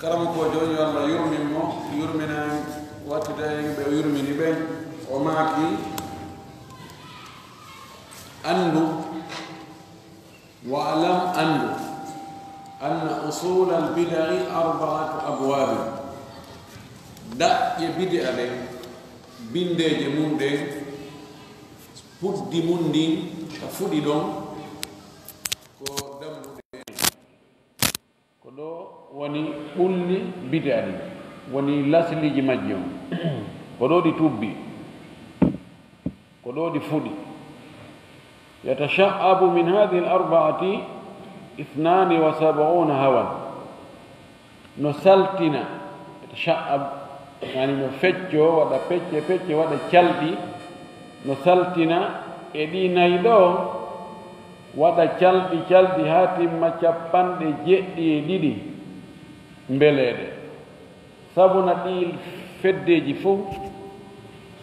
karam ko joni Allah yurmin mo yurmina wattida be yurmini be o maaki andu واعلم أن أصول البدع 4 أبواب دا يبدع له بندج مندج فدي مندي فدي دون كو دم كو دو وني بولي بدع وني لاسلي جي ماجيو كو دو دي توبي كو دو دي فدي يتشعب من هذه 72 هوا نسلتنا يتشعب يعني نفتشو ودا فتش ودا تشالدي نسلتنا ادي نايدو ودا تشالدي هاتي ما تشاباندي جيدي ديدي مبلede sabuna dil feddeji fu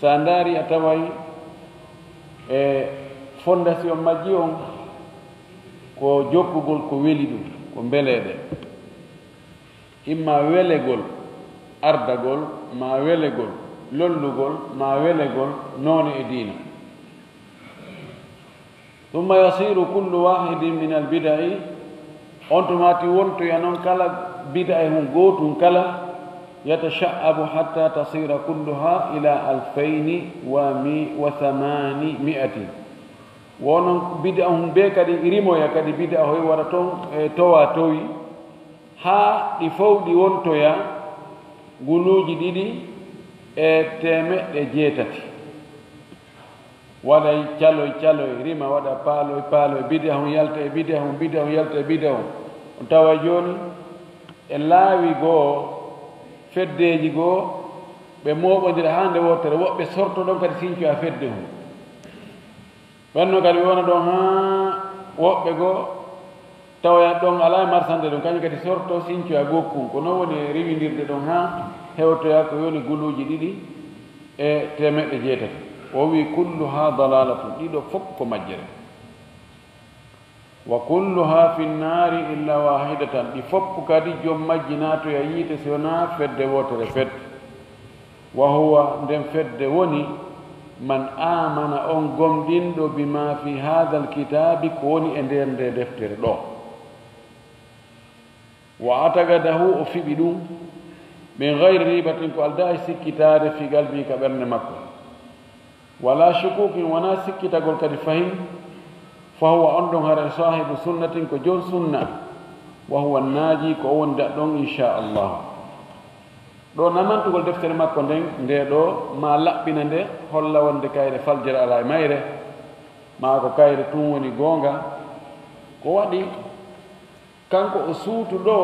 sandari atawai fondation majji on ko jokkugol ko weli ɗum ko mbeleede imma welegol ardagol ma welegol lollugol ma welegol noone e diina ثم يصير كل واحد من البدع on tumati wonto ya non kala bid'a hum gotum kala يتشعب حتى تصير كلها إلى 2800 wonon bid'a hum be kadi rimo ya kadi bid'a hoy wara ton towa towi ha di fawdi wontoya guluji didi e temedde jeetati wada calo rima wada palo bid'a hum yalta e bid'a hum yalta e bid'a hum on tawa joni e laawi go feddeji go be moɓodira hande wotere woɓɓe sorto ɗon kadi sincu a fedde hum wanno kadi wona ɗon ha woɓɓe goo tawa ɗon ala marsande ɗum kañum kadi sorto sincoya gokkun ko non woni riwindirde ɗon ha hewtoya ko woni guluji ɗiɗi e temedde jeetati o wi kulluha dalalatun ɗiɗo fof ko majjere wa kulluha fi nnari illa wahidatan ɗi fof kadi joom majji natoya yiite sowona fedde wotere fedde wa huwa nden fedde woni man amana on gomɗinɗo bima fi hada alkitabi ko woni e nder nde deftere ɗo wa atagadahu o fiɓi ɗum min gayri ribatin ko alda e sikkitade fi galbi ka ɓernde makko wala shukukin wona sikkitagol kadi fahim fa huwa on ɗon hara sahibu sunnatin ko jon sunna wa huwa naaji ko o woni daɗɗon inchallahu ɗo namantugol deftere makko nden nde ɗo ma laɓɓina nde holla wonde kayre faljere ala e mayre ma ko kayre tun woni goonga ko waɗi kanko o suutu ɗo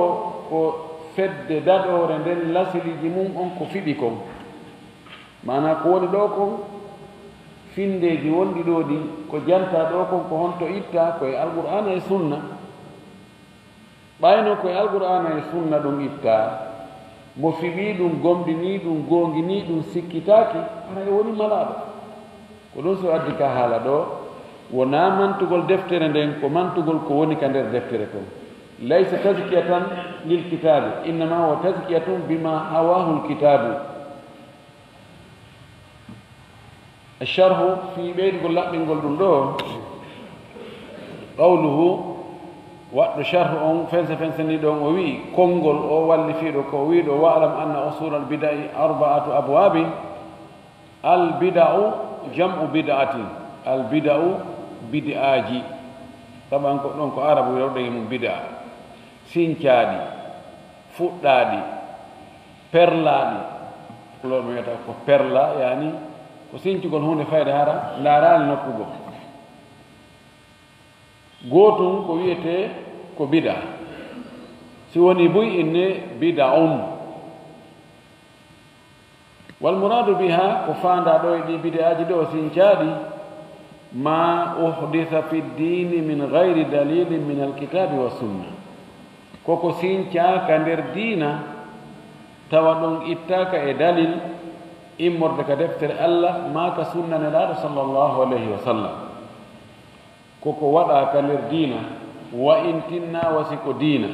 ko fedde daɗore nden lasiliji mum on ko fiɓi kon mana ko woni ɗo kon findeji wonɗi ɗo ɗi ko janta ɗo kon ko honto itta koye alqur'ana e sunna ɓayno koye alqur'ana e sunna ɗum itta mo fiɓi ɗum gomɗini ɗum gongini ɗum sikkitaki ara e woni malaɗo ko ɗum so addi ka haala ɗo wona mantugol deftere nden ko mantugol ko woni ka nder deftere kon laysa taskiyatan lil kitabi innama wa taskiyatun bima hawahu lkitabu الشرح في بيت قل لا بنقول دون قوله وقت شرح أم فنس ندون وي كونغول أو واللي فيه كويد واعلم أن أصول البدع 4 أبواب البدع جمع بدعة البدع بدعاجي طبعا كونكو عرب يقولون من بدع سينكادي فؤادي perladi كلهم يقولون perla يعني ko sincugol hunde fayde hara laarani nokkugo gootum ko wiyete ko bida si woni buy inne bida'un wal muradu biha ko fanda ɗo e ɗi bida'aji ɗo sincaɗi ma uhditha fi ddini min gayri dalilin min alkitabi wa sunna koko sincaka nder diina tawa ɗum ittaka e dalil immorde ka deftere allah ma ka sunna nelaɗo sallllahu alayhi wa sallam koko waɗa ka nder diina wa in tinna wasi ko diina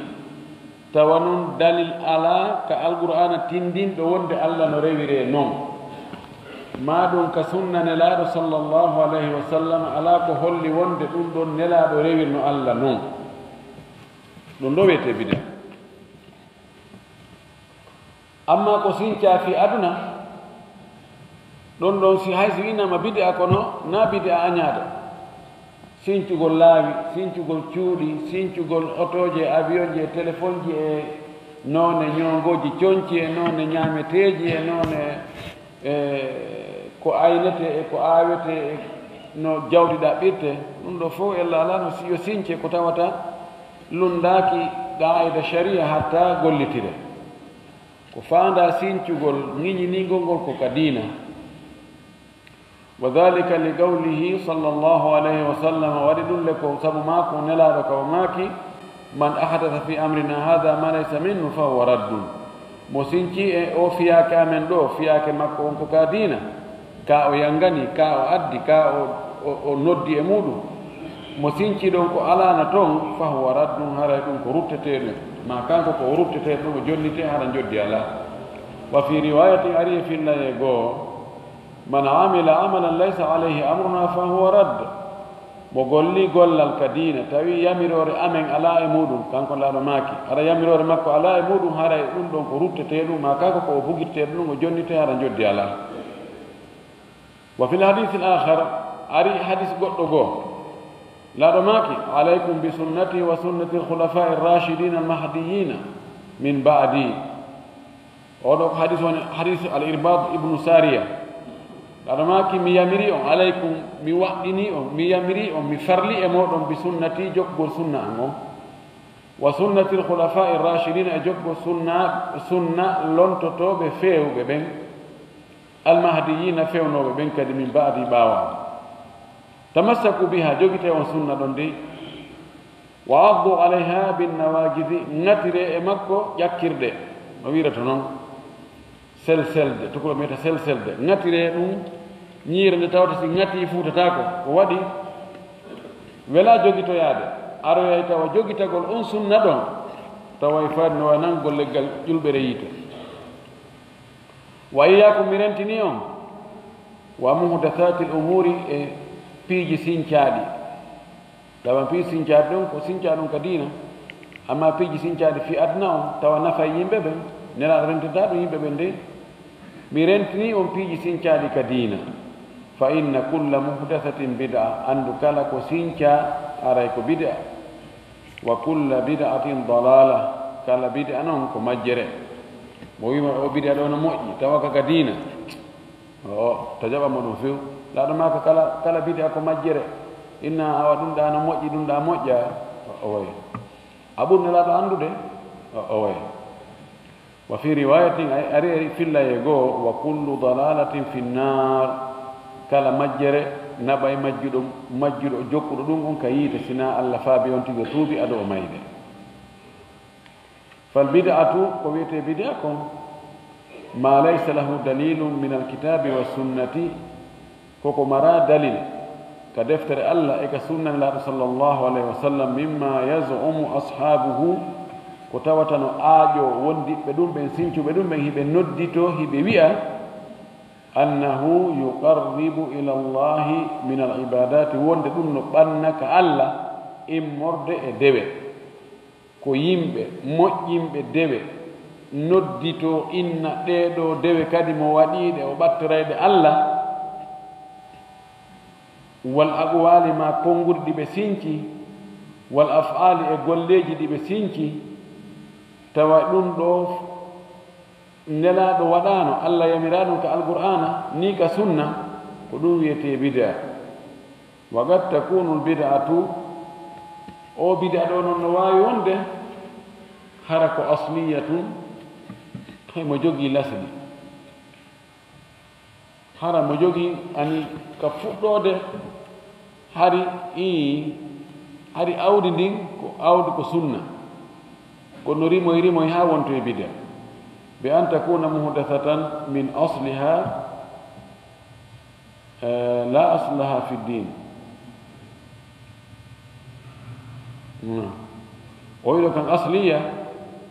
tawanun dalil ala ka alqur'ana tindin do wonde Allah no rewire non maɗum ka sunna nelaɗo sallllahu alayhi wa sallam ala ko holli wonde ɗum ɗon nelaɗo rewirno Allah non ɗum ɗo wiyete bida amma ko sinca fi aduna ɗon ɗon si hay si winama bida kono na bida añaɗo sincugol laawi sincugol cuuɗi sincugol otoje avion je téléphone ji e noone ñongoji coñci e noone ñaameteeji e noone ko aynete e ko aawete e no jawdi ɗaɓɓirte ɗum ɗo fof ella ala no yo since ko tawata lundaaki qaida sharia hatta gollitire ko faanda sincugol ŋiñinigol ngol ko ka diina wa dhalika li qawlihi sallllahu alayhi wa sallam waɗi ɗum le ko sabu maako nelaaɗo kawo maaki man ahadatha fi amrina hada ma laysa minhu fa huwa raddun mo sinci e o fiyaake amen ɗo fiyaake makko on ko ka diina ka o yangani ka o addi ka o noddi e muɗum mo sinci ɗon ko alana toon fa huwa raddun haray ɗum ko ruttete ɗum ma kanko ko o ruttete ɗum o jonnite haɗa joddi ala wa fi riwayatin ari e fillaye goo man amila amalan laysa alayhi amruna fa huwa radd mo golli gollal ka diina tawi yamirore amen ala e muɗum kanko laaɗo maaki haɗa yamirore makko ala e muɗum haray ɗum ɗon ko ruttete ɗum ma kanko ko o bugitte ɗum o jonnite haɗa joddi ala wa fi l hadith l akhar ari hadis goɗɗo goo laaɗo maaki alaykum bi sunnati wa sunnati lkhulafai rachidina almahdiyina min ba'di oɗo ko hadis woni hadis al irbad ibnu saria laaɗo maaki mi yamiri on alaykum mi waɗɗini on mi yamiri on mi farli e moɗon bi sunnati jokkugol sunna an on wa sunnati lkhulafai rachidina e jokkugol sunna lontotoɓe fewɓe ɓen almahdiyina fewnooɓe ɓen kadi min baadi ɓaawaade tamassaku biha jogite on sunna ɗon dey wa addu alayha binnawajidi ŋatire e makko ƴakkirde no wirata noon selselde tukulo miyata selselde ŋatire ɗum ñiire nde tawta si ŋati fuutatako ko waɗi wela jogitoyaade aroyay tawa jogitagol on sunna ɗon tawa faade no wanangol leggal ƴulɓere yiite wa iyakum mi rentini on wa muhdathati l umuri e piiji sincaaɗi tawa piiji sincaaɗi ɗon ko sincaa ɗum ka diina amma piiji sincaaɗi fi adna on tawa nafa yimɓe ɓen nelaaɗo rentita ɗum yimɓe ɓen de mi rentini on piiji sincaaɗi ka diina fa inna kulla muhdathatin bid'a anndu kala ko sincaa aray ko bid'a wa kulla bid'atin dalala kala bid'a noon ko majjere mo wima o bid'a ɗo no moƴƴi tawa kaka diina o to jaɓamo ɗum few laaɗo ma ko kala bid'a ko majjere inna awa ɗum ɗa no moƴƴi ɗum ɗa moƴƴa o way a ɓurne laaɗo anndude o way wa fi riwayatin ari fillaye goo wa kullu dalalatin fi nnar kala majjere naɓay majjuɗo jokkuɗo ɗum on ka yiite sina allah faabi on tigo tuubi aɗo o mayde fal bid'atu ko wiyete bid'a kon ma laysa lahu dalilum min alkitabi wa sunnati koko mara dalil ka deftere allah e ka sunnan laaɗo sallllahu alayhi wa sallam mimma yazumu ashabuhu ko tawata no aaƴo wondiɓɓe ɗum ɓen sincuɓe ɗum ɓen hiɓe noddito hiɓe wi'a annahu yuqarribu ila llahi min alibadati wonde ɗum no ɓannaka allah immorde e dewe ko yimɓe moƴƴinɓe dewe noddito inna ɗeɗo dewe kadi mo waɗiɗe o ɓattorayde allah wal aqwali ma konngudi ɗi ɓe sinci wal af'ali e golleji ɗi ɓe sinci tawa ɗum ɗo nelaɗo waɗano allah yamiraɗum ka alqur'ana ni ka sunna ko ɗum wiyete bid'a wa qad takunu lbid'atu o bid'a ɗo noon no wawi wonde hara ko asliyatun mo jogii lasdi hara mo jogii ani ka fuɗɗode hari awdi ndin ko awdi ko sunna kono rimoy ha wonto e bid'a bi an takuna muhdathatan min asliha la aslaha fi ddin o wiɗo kan asliya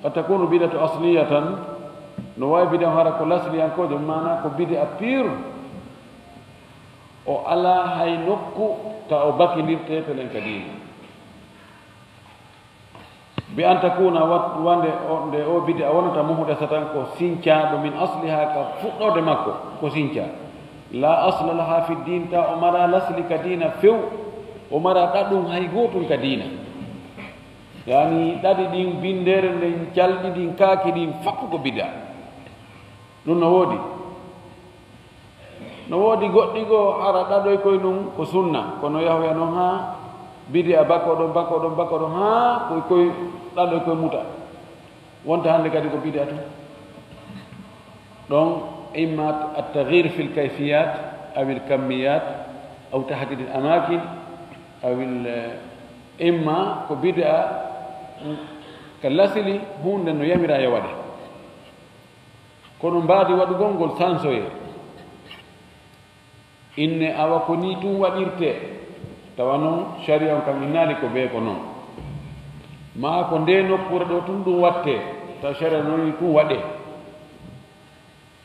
قد تكون بدعة أصلية نواي بدعة هارا كل أصلي أنكو جمعنا كبدعة بير أو على هاي نكو تأوباكي نيرتي تلين كدين بأن تكون وان أو بدعة وانا محدثة كو سينشا من أصلها كفؤ دمكو كو سينشا لا أصل لها في الدين تا أمرا لسل كدين فيو أمرا تدوم هاي غوتون كدين يعني تدي دين بندر دين جلدي دين كاكي دين فكو بدا نون نودي غوتي غو ara dadoy koy num ko sunna kono yahya no ha bidi abako do ha koy dadoy koy muta wonta hande kadi ko bidi atu donc إما التغيير في الكيفيات أو الكميات أو تحديد الأماكن أو إما كبدأ كاللاسلي هون لأنه يمر يواده كونوا بعد ودقون قول سانسوي إن أوكنيتو وديرته توانو شريعة كمينالي كبيكونو ما كندينو كوردو تندو واتة تشريعة نويتو وده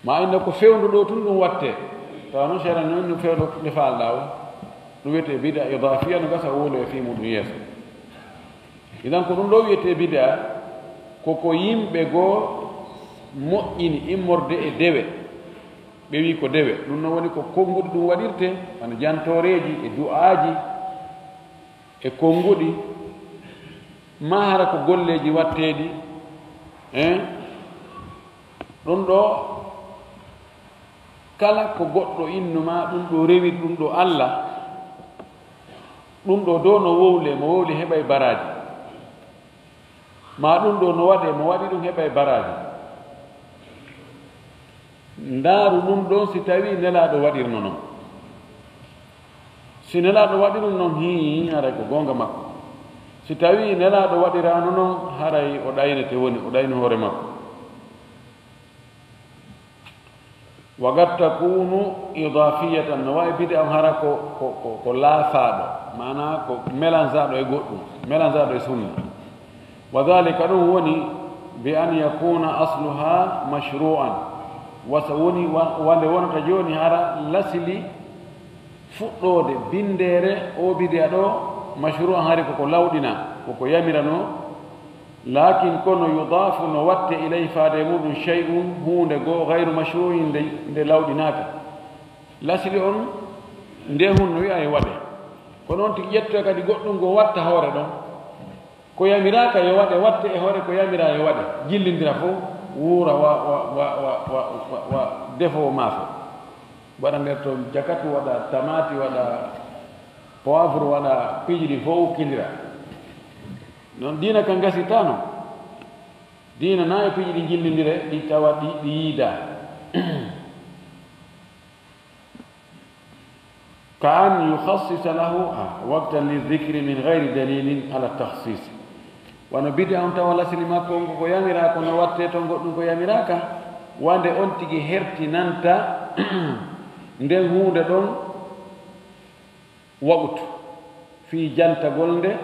ma inna ko fewndu do tun dum watte tawno shara non no fewdo ne faallaw do wete bid'a idafiya no gasa wolo fi mudum yeso idan ko dum do wete bid'a ko yimbe go moƴƴini immorde e dewe be wi ko dewe dum no woni ko kongudi dum wadirte an jantoreji e du'aaji e kongudi ma hara ko golleji wattedi dum do kala ko goɗɗo innuma ɗum ɗo rewi ɗum ɗo Allah ɗum ɗo dow no wowle mo wowli heɓa e baraji ma ɗum ɗo no waɗe mo waɗi ɗum heɓa e baraji ndaaru ɗum ɗon si tawi nelaɗo waɗirno noon si nelaɗo waɗi ɗum noon hi haray ko gonga makko si tawi nelaɗo waɗirano noon haray o ɗaynete woni o ɗayno hoore makko وقد تكون إضافية نواي بدأ هرا كو لا فادو معناه كو ملان زادو يقولون ملان زادو يسون وذلك هوني بأن يكون أصلها مشروعا وسوني وان تجوني هرا لسلي فؤود بندره أو بدأ دو مشروعا هرا كو لاودنا كو يمرنو لكن كون يضاف نوات إليه فادمود شيء هو غير مشروع de lawdinaka lasli on nde hunno wi ay wade ko non tigi yetto kadi goddum go watta hoore don ko yamiraka yo wade watte e hoore ko yamira yo wade jillindira fo wura wa defo mafo bada nder to jakatu wada tamati wada poivre wada pijiri fo kindira non dina kan gasitano dina na e pijiri jillindire di tawa di yida كأن يخصص له وقتا للذكر من غير دليل على التخصيص وانا بدأ أنت ولا سلما كونغو ياميرا كون واتي تونغو ياميراكا وانده أنتي هرتي نانتا ندن هونده دون وقت في جانتا غولنده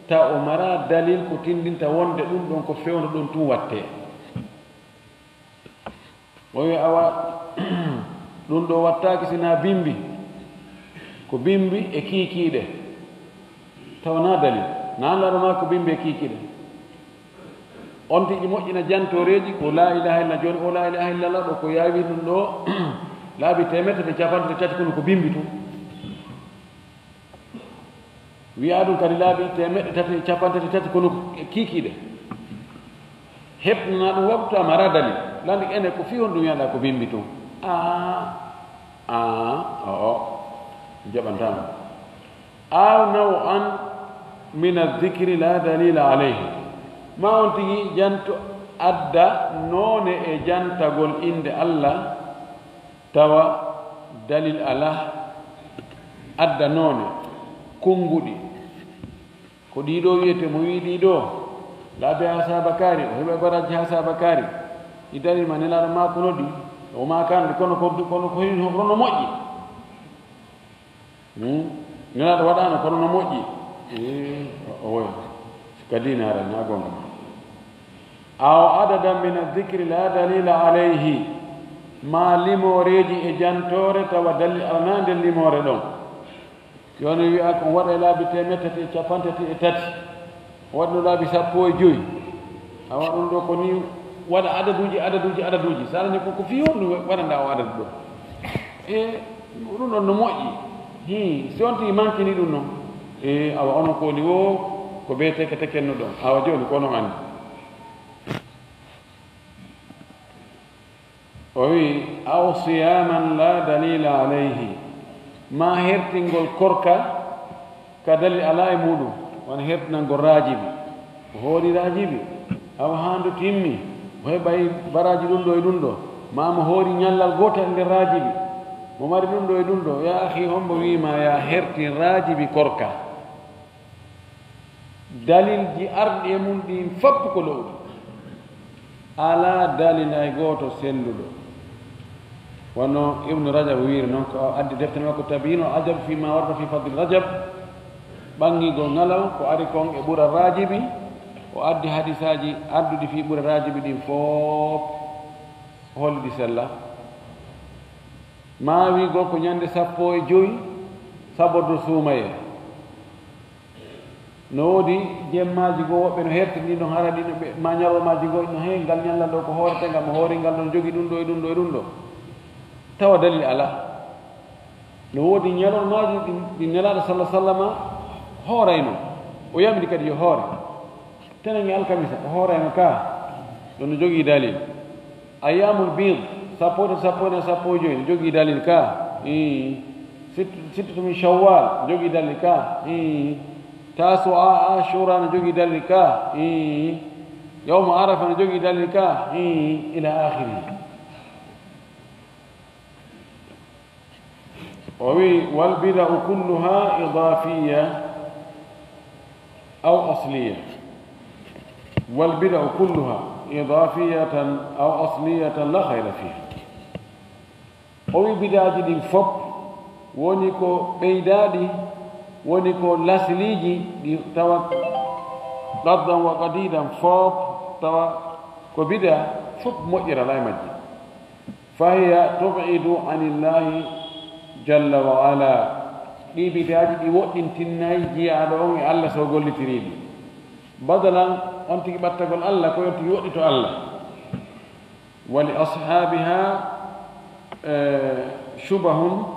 تا أمرا دليل كتندين تا وانده دون كو فيون دون تو واتي وي أوا دون دو واتاكي سنا بيمبي ko bimbi e kiikiide tawna dalil naanlaroma ko bimbi e kiikiide on tiji moƴƴina jantoreeji ko la ilaha illa jooni o la ilaha illallah ɗo ko yaawi ɗum ɗo laabi temedde capante tati kono ko bimbi tun wiya ɗum kadi laabi temedde tati capante tati kono kiikiide heɓnana ɗum waktu amara dalil landi ene ko fi hon ɗum wiyaɗa ko bimbi tun جبنتان أو نوعا من الذكر لا دليل عليه ما أنتي جنت أدى نون جنت قول إند الله توا دليل الله أدى نون كونغودي كوديدو يته مويديدو لا بياسا بكاري وهو برا جهاسا بكاري إداري من لا ما كنودي وما كان كونو كوين هو موجي nena do wadano kono no moƴƴi o kadina ara na gonga أو عددا من الذكر لا دليل عليه ما لموريجي إجانتورة ودليل أنان لموري دون يوني ويأكم ورى لا بتمتة إتفانتة إتاتي ورى لا بسابوي جوي أو أندو كوني ورى عددوجي سألنا نكون كفيون ورى نداو عدد دون runo no moƴƴi si wonti manquini ɗum noon awa onon koni wo ko ɓe teke tekenno ɗon awa joni ko onon andi o wi aw siyaman la dalila alayhi ma hertingol korka ka dalil ala e muɗum wona hertinangol rajibi o hooli rajibi awa handu timmi o heɓay baraji ɗum ɗo e ɗum ɗo mamo hoori ñallal gotal e nder rajibi mo mari ɗum ɗo e ɗum ɗo ya ahi hombo wima ya hertin rajibi korka dalilji arɗi e mum ɗin fappu ko lowɗi ala dalil ay goto selluɗo wonno ibnu rajab wiiri noon ko addi deftere makko tabino ajab fima warda fi fadli rajab ɓangigol ngalaw ko ari kon e ɓura rajibi o addi hadisaji adduɗi fi ɓura rajibi ɗin fof holliɗi sella ma wigol ko ñande 15 sabordo suumaye no woodi jemmaji goo woɓɓe no hertini ɗon hara ɗino ɓe ma ñaromaji goo no hey ngal ñallal ɗo ko hoorete ngam hoori ngal ɗon jogi ɗum ɗo e ɗum ɗo e ɗum ɗo tawa dalil ala no woodi ñalormaji ɗi nelaɗo sallah sallama hoorayno o yamiri kadi yo hoore tenange alkamisa o hoorayno ka ɗon no jogii dalil ayamul bid sappo e joyi no jogii dalil ka sittatu min shawwal jogii dalil ka tasu ashura no jogii dalil ka yawma arafa no jogii dalil ka ila akhiri o wi wal bida'u kulluha idafiya aw asliya wal bida'u kulluha idafiyatan aw asliyatan la khayra fiha o wi bidaaji ɗin fof woni ko ɓeydaaɗi woni ko lasliji ɗi tawa qaddan wa qadidan fof tawa ko bida fof moƴƴira la e majji fa hiya tubidu anillahi jalla wa ala ɗi bidaaji ɗi woɗɗintinnayi jiyaaɗo on e allah so gollitiriɗi badalan on tigi ɓattagol allah ko on tigi woɗɗito allah wa li ashabiha shubahun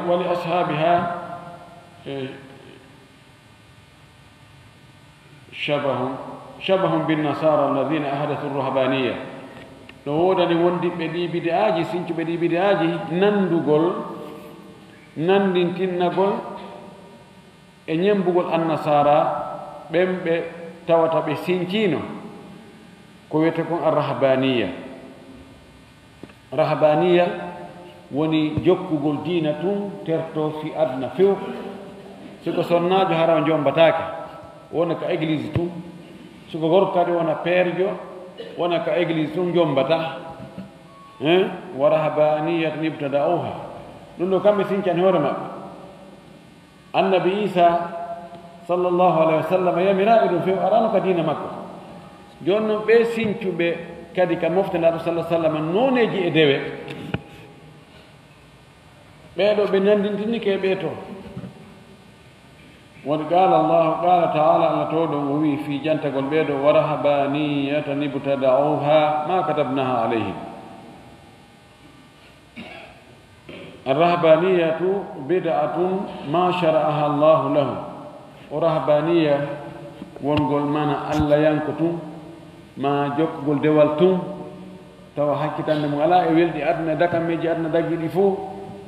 ولأصحابها شبه بالنصارى الذين أحدثوا الرهبانية no wodani wondiɓe ɗi bid'aji sincuɓe ɗi bid'aji nandugol nandintinnagol e ñembugol annasara ɓen ɓe tawata ɓe sincino ko wiyete kon arrahbaniya rahbaniya woni jokkugol diina tun terto fi adna few siko sonnajo hara jombatake wona ka église tun siko gorko kadi wona peerjo wona ka église tun jombata wa rahbaniyatan ibtada'uha ɗum ɗo kamɓe sincani hoore maɓɓe annabi isa sallllahu alayhi wa sallam yamiraɓe ɗum few arano ka diina makko joni noon ɓe sincuɓe kadi ka moftandaɗo sallah sallam noneji e dewe ɓeɗo ɓe nandintinike ɓe to woni qala allahu qala taala allah to ɗon o wi fi jantagol ɓeɗo wa rahbaniyatan ibtada'uha ma katabnaha alayhim arrahbaniyatu bid'atun ma shara'aha allahu lahum o rahbaniya wongol mana allah yanko tun ma jokkugol dewal tun tawa hakkitande mum ala e welɗi aduna dakammeji aduna daggiɗi fo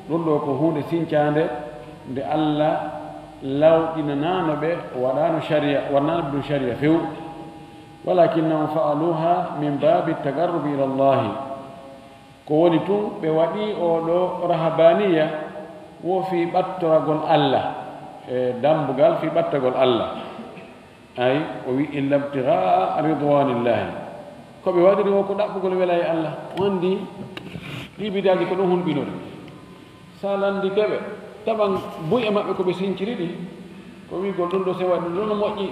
ɗum ɗo ko hunde sincande nde allah lawɗinanano ɓe waɗano sharia wannano ɗum sharia few walakinnahum fa'aluha min babi tagarrubi ila llahi ko woni tun ɓe waɗi oɗo rahabaniya wo fi ɓattoragol allah e dambugal fi ɓattagol allah ay o wi illa ibtigaa ridwanillahi ko ɓe waɗiri o ko ɗaɓɓugol wela e allah wandi ɗi bidaji ko ɗum hunɓinori salandi keɓe taɓan buy e maɓɓe ko ɓe sinciri ɗi ko wigol ɗum ɗo sewaɗi ɗum no moƴƴi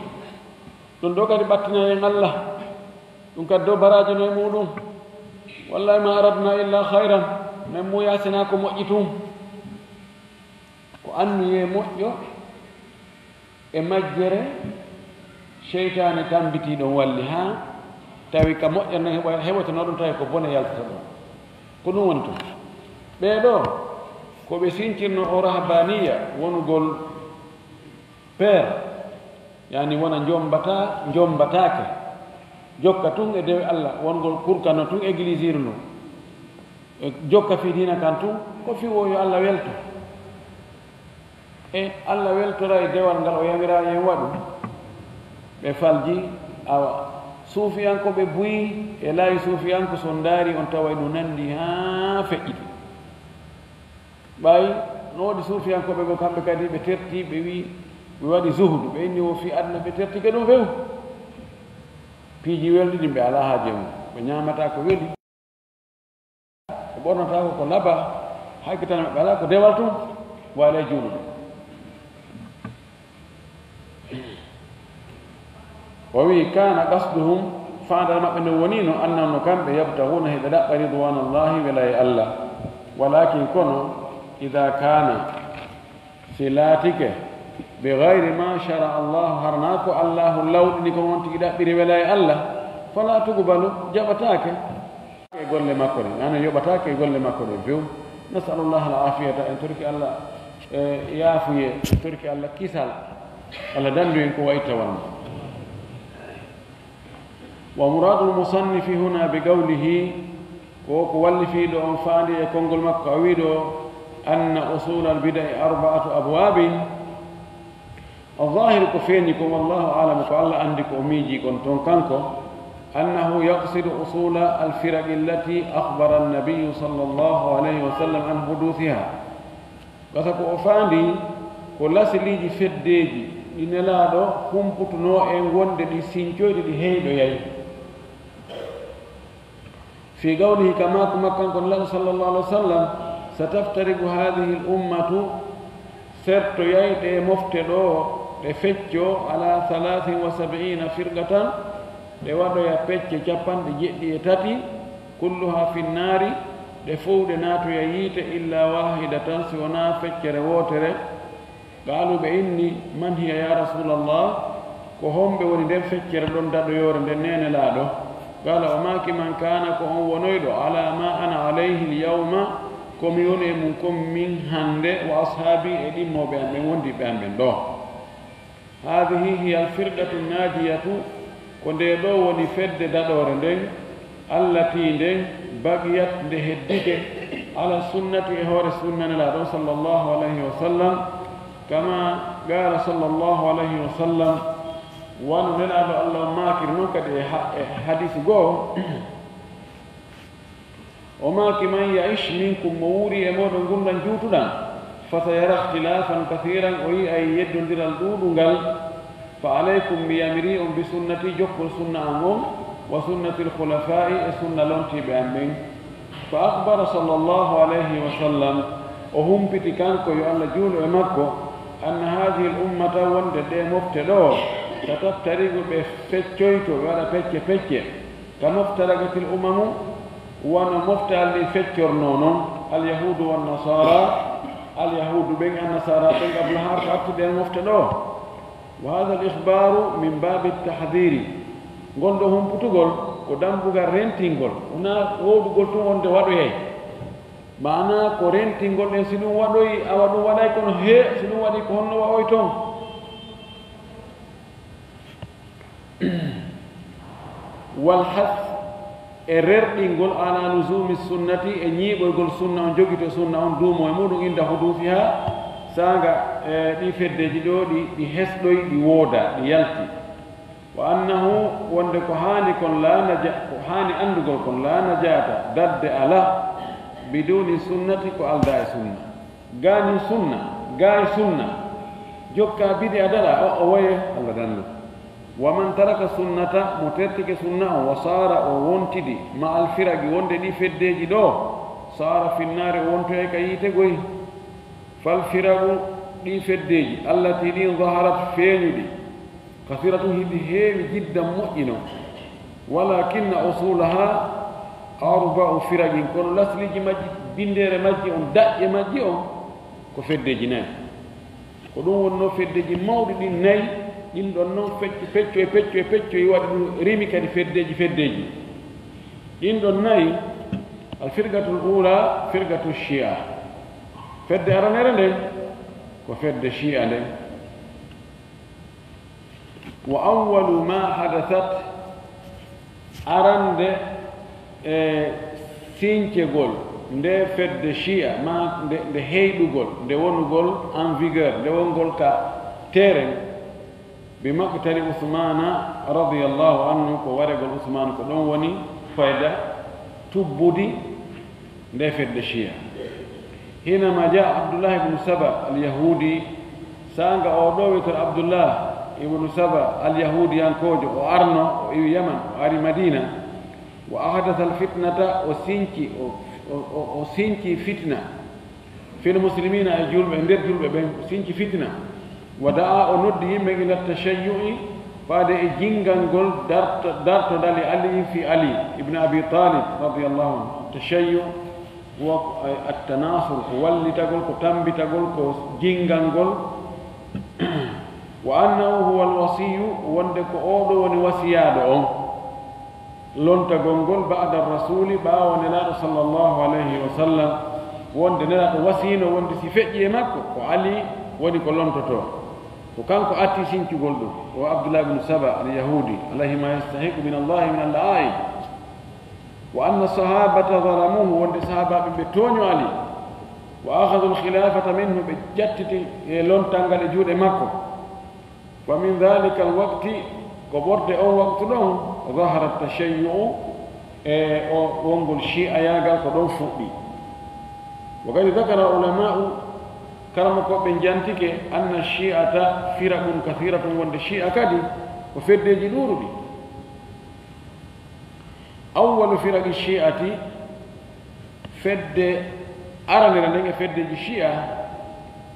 ɗum ɗo kadi ɓattina en Allah ɗum kadi dow baraji no e muɗum wallahi ma aradna illa hayran min mu yasina ko moƴƴi tum ko anniye moƴƴo e majjere cheytane tambiti ɗon walli ha tawi ka moƴƴatno heɓatano ɗum tawi ko bone yaltata ɗon ko ɗum woni toon ɓeeɗo ko ɓe sincirno o rahbaniya wonugol père yani wona jombatake jokka tun e dewe Allah wongol kurkano tun église irno e jokka fi dina kan tun ko fi wo yo Allah welto e Allah weltora e dewal ngal o yamira yen waɗu ɓe falji awa suufiyanko ɓe buyi e laayi suufiyanko so ndaari on tawa ɗum nandi ha feƴƴiti ɓayi no waɗi suufiyankoɓe go kamɓe kadi ɓe terti ɓe wi ɓe waɗi zuhdu ɓe inni wo fi aduna ɓe tertike ɗum few piiji welɗiɗi ɓe ala haaje mum ɓe ñamata ko weli ɓe ɓornotako ko laba hakkitana maɓɓe ala ko dewal tun waale juuluɗo o wi kana qasduhum faandal maɓɓe no woni no annanno kamɓe yabtahuna heɓe ɗaɓɓa ridwanallahi wela e allah walakin kono ida kana si laatike be gayri ma shara allahu harna ko allahu lawɗini ko won tigi ɗaɓɓiri wela e allah fala tugubalu jaɓatake e golle makko ɗe ana yoɓatake e golle makko ɗe few nasalullah al afiyata en torki allah yaafuye en torki allah kisal allah dandu en ko wayitta wonno wa muradu lmusannifi huna bi qawlihi ko walli fiiɗo on faandi e konngol makko a wiiɗo anna usul albidai arba'atu abwabin الظاهر كفينكم والله أعلم فالله عندكم أميجيكم تنكنكم أنه يقصد أصول الفرق التي أخبر النبي صلى الله عليه وسلم عن حدوثها قصدك أفاندي كل سليجي فديجي إن لا دو كمبتنو إنغون دي سينجو دي هيدو ياي في قوله كما كان الله صلى الله عليه وسلم ستفترق هذه الأمة سرت ياي دي مفتدو ɓe fecco ala 73 firqatan ɗe waɗoya pecce capanɗe jeɗɗi e tati kulluha finnari ɗe fof ɗe naatoya yiite illa wahidatan si wona feccere wootere qaalu ɓe inni man hiya ya rasulallah ko homɓe woni nden feccere ɗon daɗoyore nden nene laaɗo qala o maki man kana ko on wonoyɗo ala ma ana alayhi lyawma komi woni e mum komi min hande wa ashabi e ɗimmoɓe am ɓen wondiɓe am ɓen ɗo هذه هي الفرقة الناجية كندي دو وني فد دادور ندين التي ندين بقيت دهدك على السنة هو السنة لا صلى الله عليه وسلم كما قال صلى الله عليه وسلم ونلعب الله ماكر نوكد حديث جو وماك من يعيش منكم موري يموت قلنا جوتنا فسيرى اختلافا كثيرا وهي أي يد دير الدودنغال فعليكم بيامري بسنتي جوكل سنة أمم وسنة الخلفاء سنة لونتي بأمين فأخبر صلى الله عليه وسلم وهم بتكانكو يؤلى جول ومكو أن هذه الأمة وند دي مفتدو ستفترق بفتشويتو ولا فتش كما افترقت الأمم وانا مفتال لفتشر نونو اليهود والنصارى اليهود بين النصارى بين قبل هارك أكتب المفتدو وهذا الإخبار من باب التحذير قلهم بتقول ودم بقى رنتينقول هنا وود قلتم وند وادوي معنا كورنتينقول سنو وادوي أو وادوي كون هي سنو وادي كون وادويتم والحث errerɗingol ala nusumi sunnati e ñiiɓoygol sunna on jogito sunna on duumo e muɗum inda hudufiha saga ɗi feddeji ɗo ɗi hesɗoy ɗi wooda ɗi yalti wa annahu wonde ko haani kon ko haani andugol kon la najata dadde ala biduni sunnati ko alda e sunna gani sunna ga e sunna jokka bidi adala o waye allah dandu ومن ترك سنة مترتك سنة وصار وونتدي مع الفرق وند دي فديجي دو صار في النار وونتو كيته غوي فالفرق دي فديجي التي دي ظهرت فين دي كثيرة هي جدا مؤمنة ولكن أصولها أربع فرق كل لسلي مجي بندر مجي أم داء مجي أم كفديجي ناي كلهم نو فديجي مولد ناي إن دون نو فتش يواد ريمي كدي فديجي إن دون ناي الفرقة الأولى فرقة الشيعة فد أرنيرن وفد الشيعة وأول ما حدثت أرند سينكيغول nde fedde shia ma nde heydugol nde wonugol en vigueur nde wongol ka terrain bi maqtali usmana radiyallahu anhu ko waregol usman ko don woni fayda tubbudi nde fedde shia حينما جاء عبد الله بن سبأ اليهودي سانغا أودويت عبد الله بن سبأ اليهودي أنكوج وأرنو يمن وأري مدينة وأحدث الفتنة وسينكي فتنة في المسلمين الجلب عند الجلب سينكي فتنة ودعا أندي من التشيع بعد جنغانغول دارت دالي علي في علي ابن أبي طالب رضي الله عنه التشيع والتناصر واللي تقول كتنبي تقول جنغانغول وأنه هو الوصي وندك أولو ونوسيادو لون تقول بعد الرسول باو نلا صلى الله عليه وسلم وند نلا وسينو وند سيفجي مكو وعلي ودي كلون توتو وكان كو اتي سينتي غولدو وعبد الله بن سبأ اليهودي عليه ما يستحق من الله من اللعائن وأن الصحابة ظلموه وند صحابة بتونيو علي وأخذوا الخلافة منه بجتت لون تانغال جود مكو ومن ذلك الوقت كبرت أو وقت لهم ظهر التشيع وانقل الشيعة ياغا كدون فوقي وقد ذكر علماء كرمك بن جانتك أن الشيعة فرق كثيرة وان الشيعة كدي وفد جدور دي أول فرق الشيعة فد أرمي لنك فد الشيعة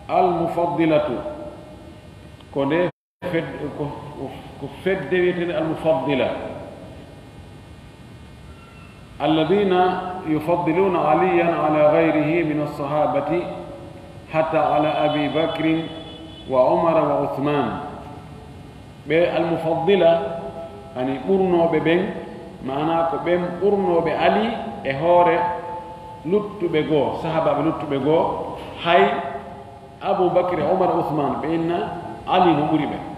المفضلة كونه فد المفضلة الذين يفضلون عليا على غيره من الصحابة حتى على أبي بكر وعمر وعثمان بالمفضلة يعني قرنوا ببن معناه بن قرنوا بعلي إهور لط بجو صحابة لط بجو هاي أبو بكر عمر عثمان بين علي نقولي به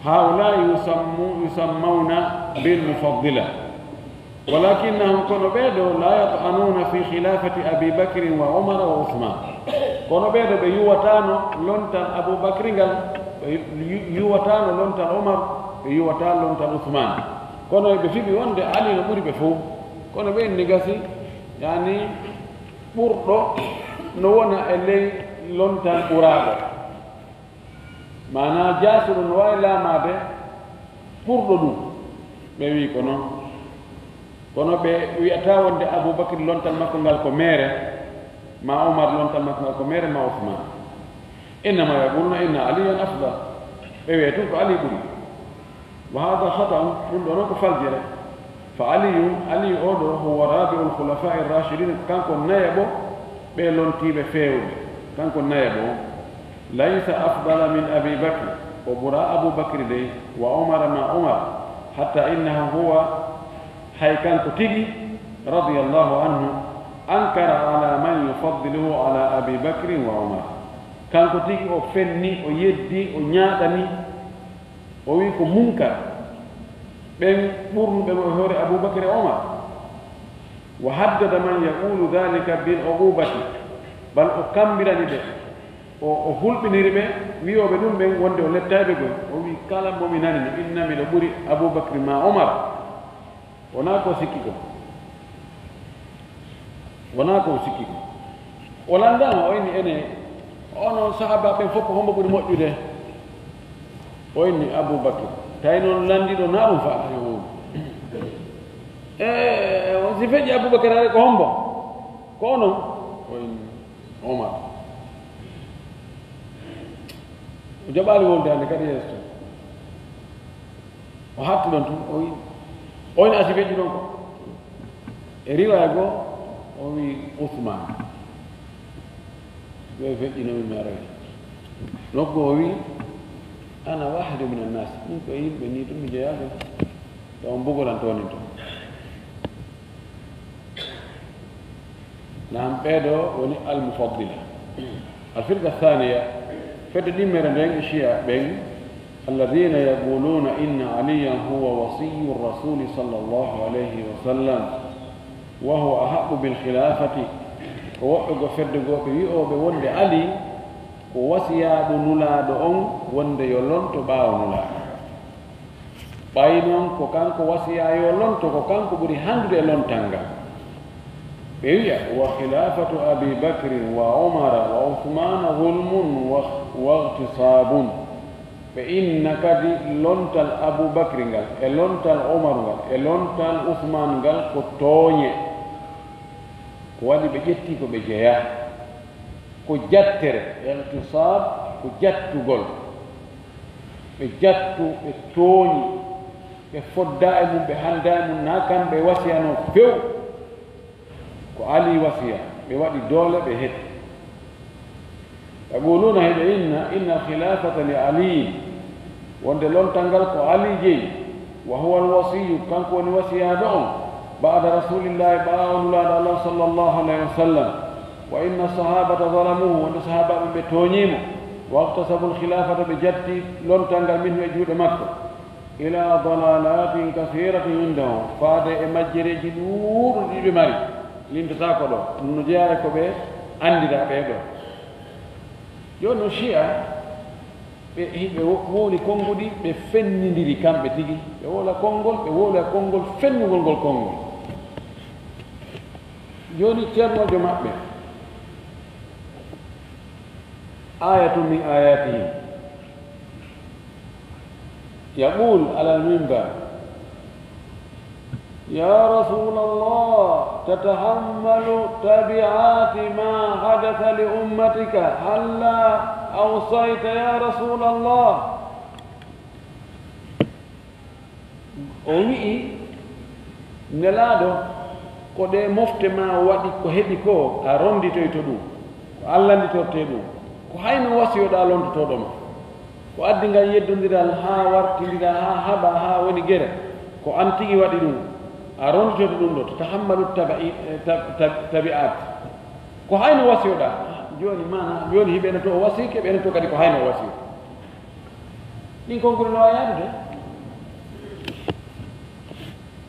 هؤلاء يسمون بالمفضلة ولكنهم كانوا بيدوا لا يطعنون في خلافة أبي بكر وعمر وعثمان كانوا بيدوا بيوتانو لونتا أبو بكر يوتانو لونتا عمر بيوتانو لونتا عثمان كانوا بفيبي وند علي نقولي بفو كانوا بين نجاسي يعني بردو نوانا اللي لونتا أورادو mana jasurun way lamade purdo dum be wi kono be wi'ata wonde Abubakar lontal makko ngal ko mere ma Umar lontal makko ngal ko mere ma Uthman inma yaquluna inna aliyan afdal be wi'atu ko ali buri wa hada khata dum do ko faljere fa ali odo huwa rabi'ul khulafa'i ar-rashidin kanko nayabo be lontibe fewbe kanko nayabo ليس أفضل من أبي بكر وبراء أبو بكر دي وعمر مع عمر حتى إنه هو حيكان كتيجي رضي الله عنه أنكر على من يفضله على أبي بكر وعمر كان كتيجي أفني ويدي ونيادني ويكو منكر بين برن بمهور أبو بكر وعمر وحدد من يقول ذلك بالعقوبة بل أكمل لده o hulɓiniri ɓe wiyoɓe ɗum ɓen wonde o lettaɓe goy o wi kala momi nani no innami ɗo ɓuri Aboubacry ma Omar wona ko sikki ko wona ko sikki ko o landama o inni ene onon sahaba ɓen fof ko hombo ɓuri moƴƴude o inni Aboubacry tawi noon landiɗo na ɗum fa on si feƴƴi Aboubacry are ko hombo ko onon o inni Omar jaɓaali woldande kadi yeesto o hatti ɗon tun o wi oyno asi feƴƴi ɗon ko e riwaya goo o wi Ousmane ɓe feƴƴinomi mi aroy nokku o wi ana wahidu min annas min ko yimɓe ni ɗum mi jeeyaɗo to on mbugolantonin to نعم بيدو وني المفضلة الفرقة الثانية فرقة ديمير دين الشيعة بين الذين يقولون إن عليا هو وصي الرسول صلى الله عليه وسلم وهو أحق بالخلافة ووحق فرقة بيئو بوند علي ووصيا بنولاد وند يولون تباو نولاد باينون كوكانكو وصيا يولون كوكانكو بري هندو يولون تانغا إيه وخلافة أبي بكر وعمر وعثمان ظلم واغتصاب فإنك دي لونتال أبو بكر قال لونتال عمر قال لونتال عثمان قال كتوني كوالي بجتي كبجيا كجتر اغتصاب كجت قول بجت التوني بفدائم بهندائم ناكم بوسيانو فيو علي وصية بوادي دولة بهت يقولون إن الخلافة لعلي وندلون تنقلق علي جي وهو الوصي كان كون وصية دعم بعد رسول الله الله صلى الله عليه وسلم وإن الصحابة ظلموه وإن الصحابة بتونيمه واغتصبوا الخلافة بجد لون تنقل منه يجود مكة إلى ضلالات كثيرة عندهم فهذا مجري جنور بماري lindata ko ɗo no jeeya ko ɓe anndira ɓeeɗo joni no chia ɓe hiɓe wowli konnguɗi ɓe fennidiri kamɓe tigi ɓe wola konngol ɓe wowla konngol fennugol ngol konngol joni ceernojo maɓɓe ayatu min ayatihim yaqul ala almimbar يا رسول الله تتحمل تبعات ما حدث لأمتك هلا أوصيت يا رسول الله أومي نلادو كودي مفتما وادي كو هدي كو أروندي تويتو الله دي توتيدو كو هاينو واسيو دا لوندو تودوما كو أدنغا يدونديرال ها وارتينديرال ها هبا ها وني غيره كو أنتيغي وادي دو أرون جدّون تتحمل التبعات كهين واسيودا جوني ما جوني هي بينتو واسي كبينتو كدي كهين واسيو نين كونكور نوايا ده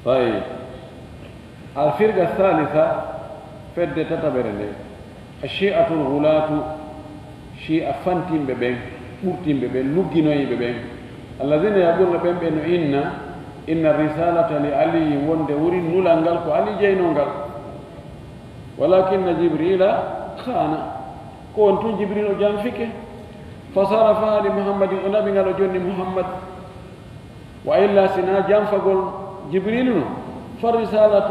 طيب الفرقة الثالثة فد تتبرني الشيعة الغلاة شيعة فانتين ببين مرتين ببين لوجينوي ببين الذين يقولون بين إن الرسالة لعلي وند وري نولانغال كو علي جينونغال ولكن جبريل خان كون تون جبريل جام فيك فصرفها لمحمد النبي قال جوني محمد وإلا سنا جام فقول جبريل فالرسالة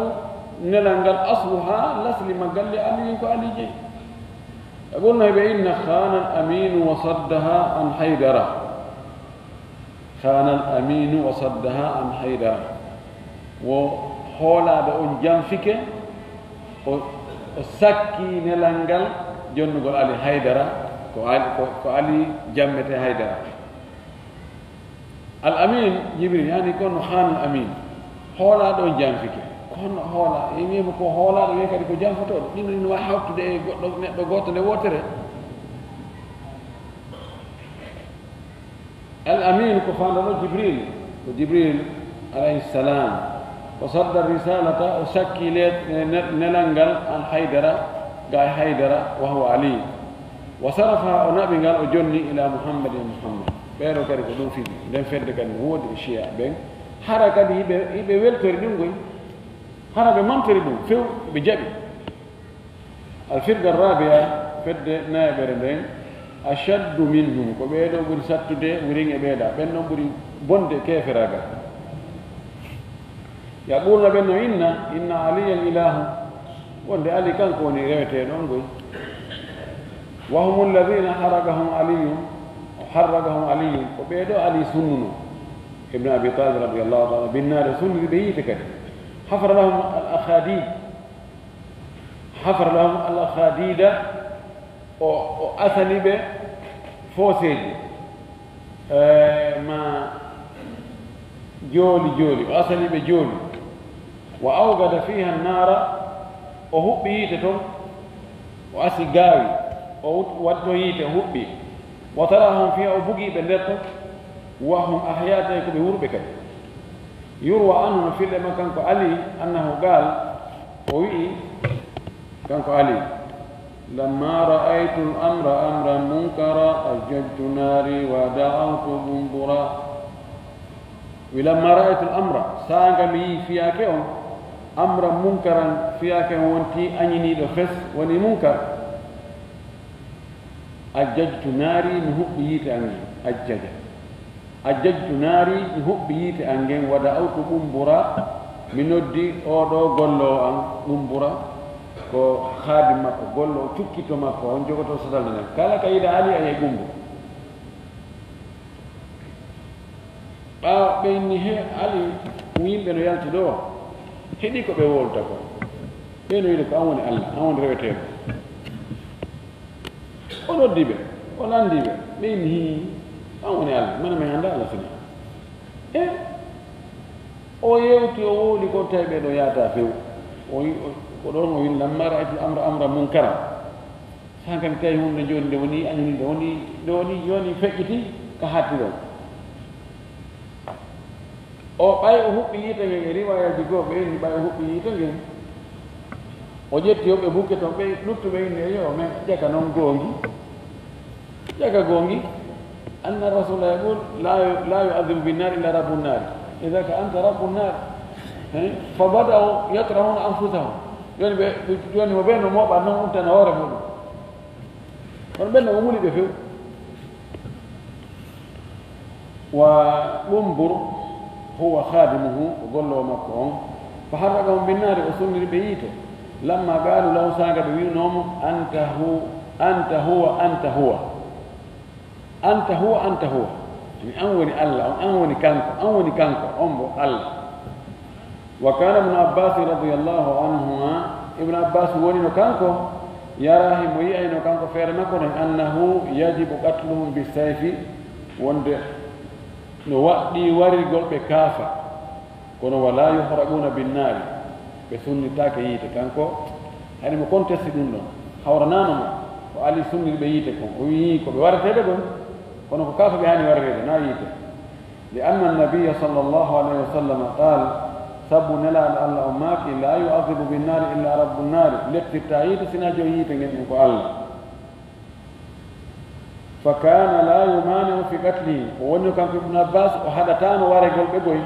نلانغال أصلها لسلم قال لي علي كو علي جي يقولنا بإن خان الأمين وصدها عن حيدرة خان الأمين وصدها عن حيدر وحولا بأن جنفك وسكي نلانغال جنقل علي حيدر كعلي جمة حيدر الأمين جبريل يعني كون خان الأمين حولا بأن جنفك كون حولا يمي بكو حولا بأن كو جنفتو نينو وحاوت دي غوتو دي ووتره الأمين كفان جبريل وجبريل عليه السلام وصد الرسالة وسكي نلنقل عن حيدرة قال حيدرة وهو علي وصرفها ونبي قال أجني إلى محمد بيرو كاري كدون في دين فرد كان هو الشيعة بين حركة دي يبي ويلتوري دونغوي حركة من تريدون فيو بجبي الفرقة الرابعة فرد نائب دين أشد منهم كبيرو بري ساتودي ورين إبدا بينهم بري بوند كافراغا يقول بأنه إن عليا الإله بوند علي كان كوني ريوتي دونغوي وهم الذين حرقهم علي حرقهم علي وبيدو علي سنن ابن أبي طالب رضي الله عنه بالنار سنن بيتك حفر لهم الأخاديد وأثني به فوسيج ما جولي وأثني بجولي وأوقد فيها النار وهو بيتهم وأسي قاوي وودويته هبي وتراهم فيها أبوكي بلدتهم وهم أحياء يكون بهربك يروى عنه في لما كان علي أنه قال وي كان علي لما رأيت الأمر أمرا منكرا أججت ناري ودعوت بنبرا ولما رأيت الأمر سانقمي فيها كيهم أمرا منكرا فيها كيهم وانتي أنيني لفس وني منكر أججت ناري نهب بيت أنجين أججت ناري نهب بيت أنجين ودعوت بنبرا من ودي أودو قلو أن بنبرا ko khadim makko gollo cukkito makko on jogoto sadal nen kala kayida ali ay gumbu ba be ni he ali yimbe no yalti do hedi ko be wolta ko be no yide ko amone Allah amone rewete ko ono dibe onandibe be ni amone Allah man me anda Allah fina o yewti o woli ko taybe do yata few ودون وين لما رأيت الأمر أمرا منكرا سانكم تايهون نجون دوني أني دوني يوني فكتي كهاتيرو أو باي أهو بيجي رواية جيكو بين باي أهو بيجي وجدت يوم أبوك تبي نكت بين يوم ما جاك نوم غونغي أن الرسول يقول لا يعذب بالنار إلا رب النار إذا كأنت رب النار فبدأوا يكرهون أنفسهم يعني وبينهم موضع أنهم أنت نوارا مولو ونبينهم مولي بفيو ومنبر هو خادمه وقال له مكرون فحرقهم بالنار وصلني بيته لما قالوا له ساقا بيونهم أنت هو يعني أنوني الله أنوني كانكو أمبو الله وكان ابن عباس رضي الله عنهما ابن عباس ولي كانكو يراه مي أين كانكو فيرمكن أنه يجب قتلهم بالسيف وند نوادي ورغول بكافة كونوا ولا يحرقون بالنار بسنة تاكيت كانكو يعني ما كنت سيدون حورنانو وعلي سنة بيتكم ويكو بورتهدكم كونوا كافة بهاني ورغول نايت لأن النبي صلى الله عليه وسلم قال سبو نلا الله أماك لا يعذب بالنار إلا رب النار لقتتايد سناجو يتنجن الله فكان لا يمانع في قتله وأنه كان في ابن عباس وحدثان وارق البقوي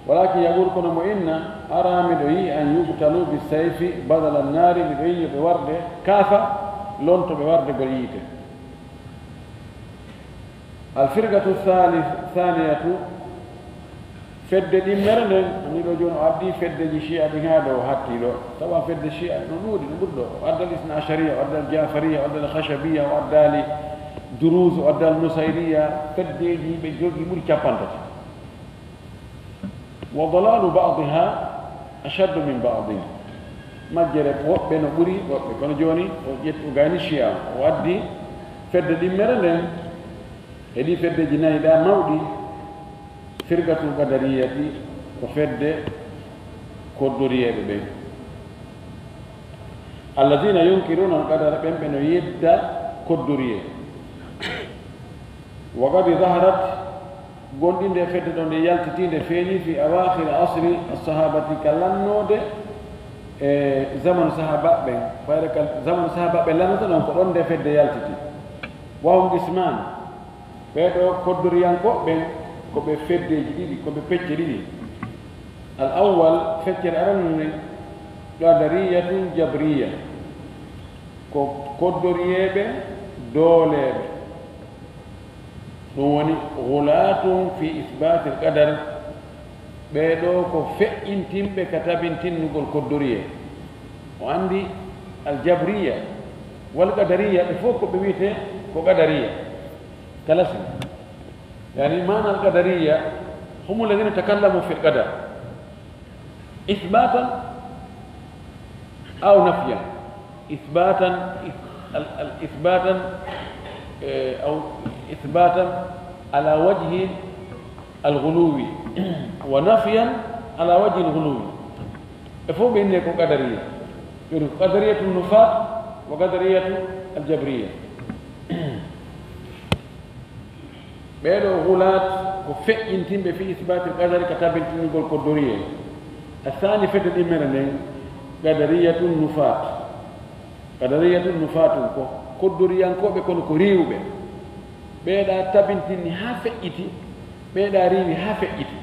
ولكن يقول كنا مؤمنا أرى مدعي أن يقتلوا بالسيف بدل النار مدعي بورد كافة لونت بورد قريته الفرقة الثانية فد دي مرن ني دو جون عبدي فد دي شيعة دي هذا وحتي له طبعا فد الشيعة نود نقول عدل الاثنا عشرية وعدل الجعفرية وعدل الخشبية وعدل دروز وعدل النصيرية فد دي بيجوجي مول كابانت وضلال بعضها أشد من بعض ما جرت بين بري وكانوا جوني وغاني الشيعة وعدي فد دي مرن هدي فد جناي دا مودي فرقة القدرية وفد قدرية بين الذين ينكرون القدر بين يد قدرية وقد ظهرت قندين دي فد دون دي يالتتين دي فيني في أواخر عصر الصحابة كلانو دي زمن صحابة بين زمن صحابة بين لانو تنون قرون دي فد دي يالتتين وهم قسمان فدو قدريان كو بين ko be feddeji didi ko be pecce didi al awwal feccere aranni qadariyatun jabriya ko koddoriyebe doolebe dum woni ghulatun fi isbat al qadar be do ko fe'intimbe katabintinnugol koddoriye o andi al jabriya wal qadariya be foko be wiete ko qadariya ثلاثة. يعني معنى القدرية هم الذين تكلموا في القدر إثباتا أو نفيا. إثباتا أو إثباتا على وجه الغلو ونفيا على وجه الغلو. افهم بأنكم قدرية، قدرية النفاة وقدرية الجبرية. بيدو غلات وفئ تنبي في إثبات القدر كتاب تنبي القدرية. الثاني فتن إمنا قدرية النفاة. قدرية النفاة قدرية بكون كريو بي بيدا تبنتني هافئ إتي بيدا ريبي هافئ إتي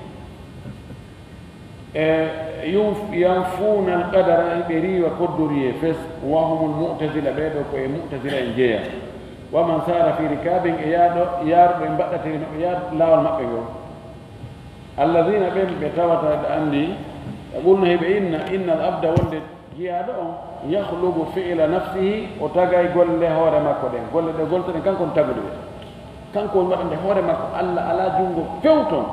ينفون القدر بري وقدرية فس وهم المعتزلة بيدو كوي معتزلة إنجيا ومن سار في ركاب يار من بقى يار لا والمقبل الذين بين بتوات عندي يقولون بإن الأبد ولد جيادهم يخلق فعل نفسه وتجاي يقول له هو ما كودين يقول له قلت إن كان كنت تقول كان كون ما عنده هو ما الله على جنبه فيوتهم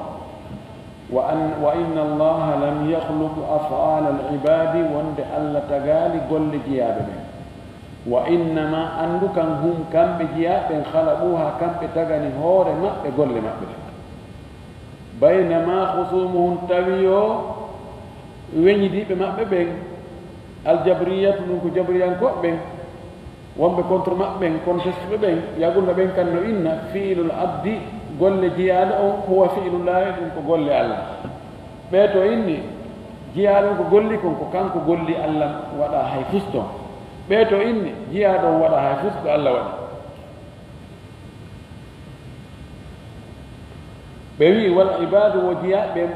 وإن الله لم يخلق أفعال العباد وند الله تجالي يقول جيادهم وإنما عندك هم كم بجياد خلقوها كم بتجاني هو ما يقول ما بينما خصومهم تبيو وينيدي بما بين الجبرية نكو جبريان كو بين وام بكونتر ما بين كونتست بين يقول بين كان إن فعل العبد قول جياد هو فعل الله نكو قول الله بيتو إني جياد نكو قول لكم كان كو قول الله ولا هاي فستون بيتو إني جياد ولا هاي فستون الله ولا بيوي والعباد وجياد بين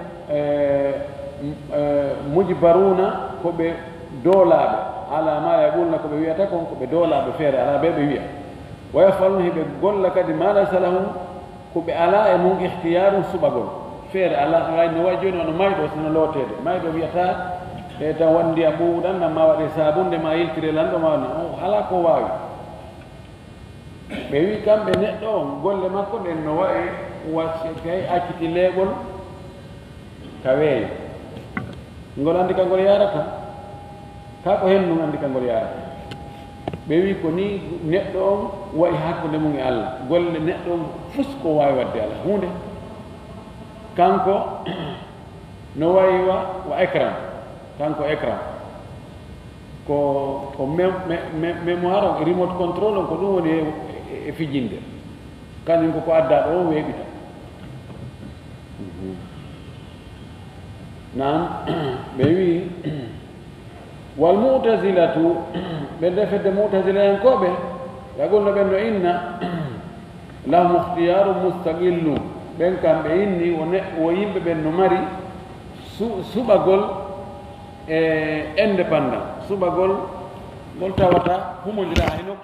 مجبرون كوبي دولاب على ما يقولون كوبي وياتكم كوبي دولاب فير على بيبي ويا ويفعلون هي بيقول لك ما ليس لهم كوبي على مون اختيار سبغول فير على غاي نواجون انه ما يدوس نلوتيد ما يدو وياتا eta wandi abu dan ma wadi sabunde ma yiltire lando ma hala ko wawi be wi kambe neddo golle makko den no wa'i wacce kay akiti legol kawe ngol andi kangol yarata ka ko hennu andi kangol yarata be wi ko ni neddo on wa'i hakkunde mum e Allah golle neddo fusko wawi wadde Allah hunde kanko no wa'i wa ekran kanko ekran ko mémoire on remote control on ko dum woni e fijinde kanin ko adda do weebita نعم بيوي والمعتزلة بدفة المعتزلة ينكوبه يقولون بأنه إن لهم اختيار مستقل بين كان بإني ويب بأنه مري سبقول independent سبقول قلت وتا هم اللي راهينك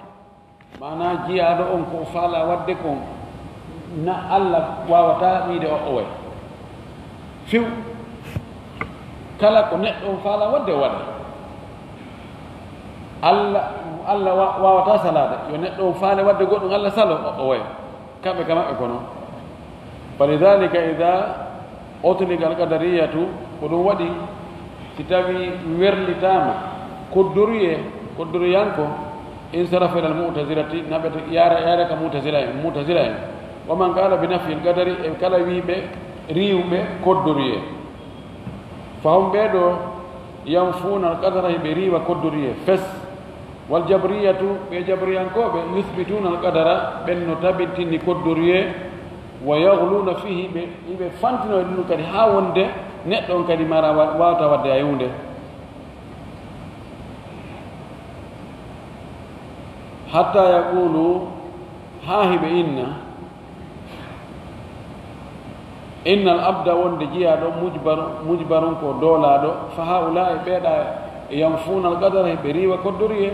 معنا جيادو أنكو فالا ودكم نا الله ووتا ميدي أوي فيو kala ko neddo faala wadde wadde Allah wawata salade yo neddo faale wadde goddum Allah salo o way kambe kama e kono falidhalika idha utliqa alqadariyatu ko dum wadi si tawi werlitama kodduriyanko in sarafa al mu'tazilati nabata yara ka mu'tazila wa man qala bi nafi alqadari e kala wibe riwbe kodduriye فهم بيدو ينفون القدر بري وقدرية فس والجبرية بجبريان كوبي يثبتون القدر بأنه تبتني قدرية ويغلون فيه بفانتنا يدنو كدي هاون دي نتون كدي مارا واتا ودي ايون دي حتى يقولوا هاهي بإن إن الأبد وند جيادو مجبر كو دولادو فهؤلاء بيدا ينفون القدر بري وقدريه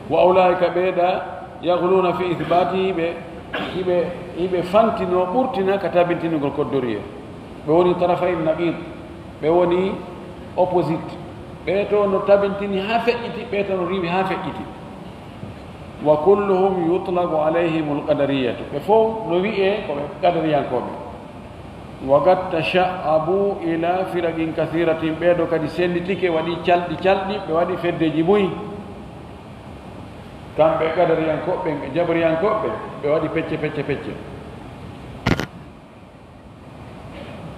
وأولئك بيدا يغلون في إثباته ibe fantino ɓurtina ka tabintinugol koddoriye ɓe woni tarafay naqid ɓe woni opposite ɓe to no tabintini ha feƴƴiti ɓe to no riwi ha feƴƴiti وكلهم يطلق عليهم القدرية بفو نوي قدريان كوبي وقد تشعبوا إلى فرق كثيرة بيدو كدي سندتك ودي تشالدي بودي فدجي بوي كم بقدريان كوبي جبريان كوبي بودي بيتش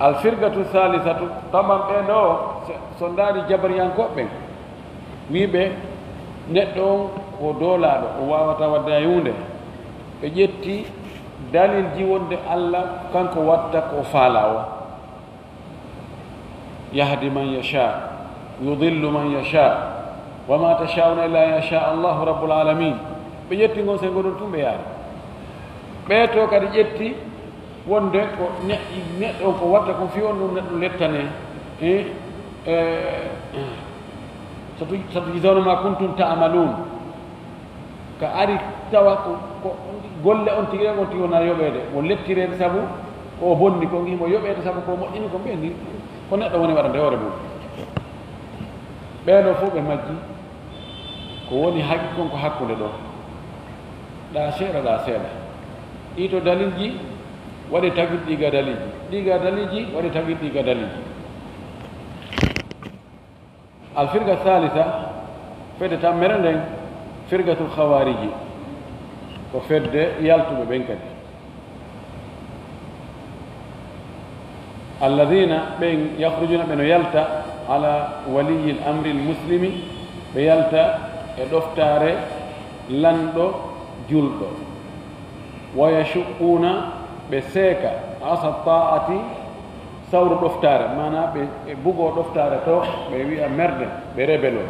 الفرقة الثالثة طبعا بيدو سنداري جبريان كوبي ويبه neɗɗo ko doolaɗo o wawata wadde yunde ɓe ƴetti dalil ji wonde Allah kanko watta ko faala o yahdi man yasha yudillu man yasha wama tashauna illa yasha Allahu rabbul alamin ɓe ƴetti gon sen goɗon tumɓe yaari ɓeeto kadi ƴetti wonde ko neɗɗo ko watta ko fi on ɗum neɗɗo lettane ستجزون ما كنتم تعملون كأري توا golle on tigi on tigi wona yoɓede mo lettirede saabu ko bonni ko gimo yoɓede saabu ko moƴƴini ko ɓendi ko neɗɗo woni waɗande hoore mum ɓeeɗo fof ɓe majji ko woni haqqi kon ko hakkude ɗo ɗa seeɗa ɗi to dalilji waɗi tagir ɗiga dalilji waɗi tagir ɗiga dalilji الفرقة الثالثة فرقة مرندين فرقة الخوارج وفرقة يالتو بينكد الذين بين يخرجون من يلتا على ولي الأمر المسلم بيلتا دفتار لندو جلدو ويشقون بسيكا عصا الطاعة sawru ɗoftaare mana ɓe bugoo ɗoftaare to ɓe wiya merde ɓe rebelo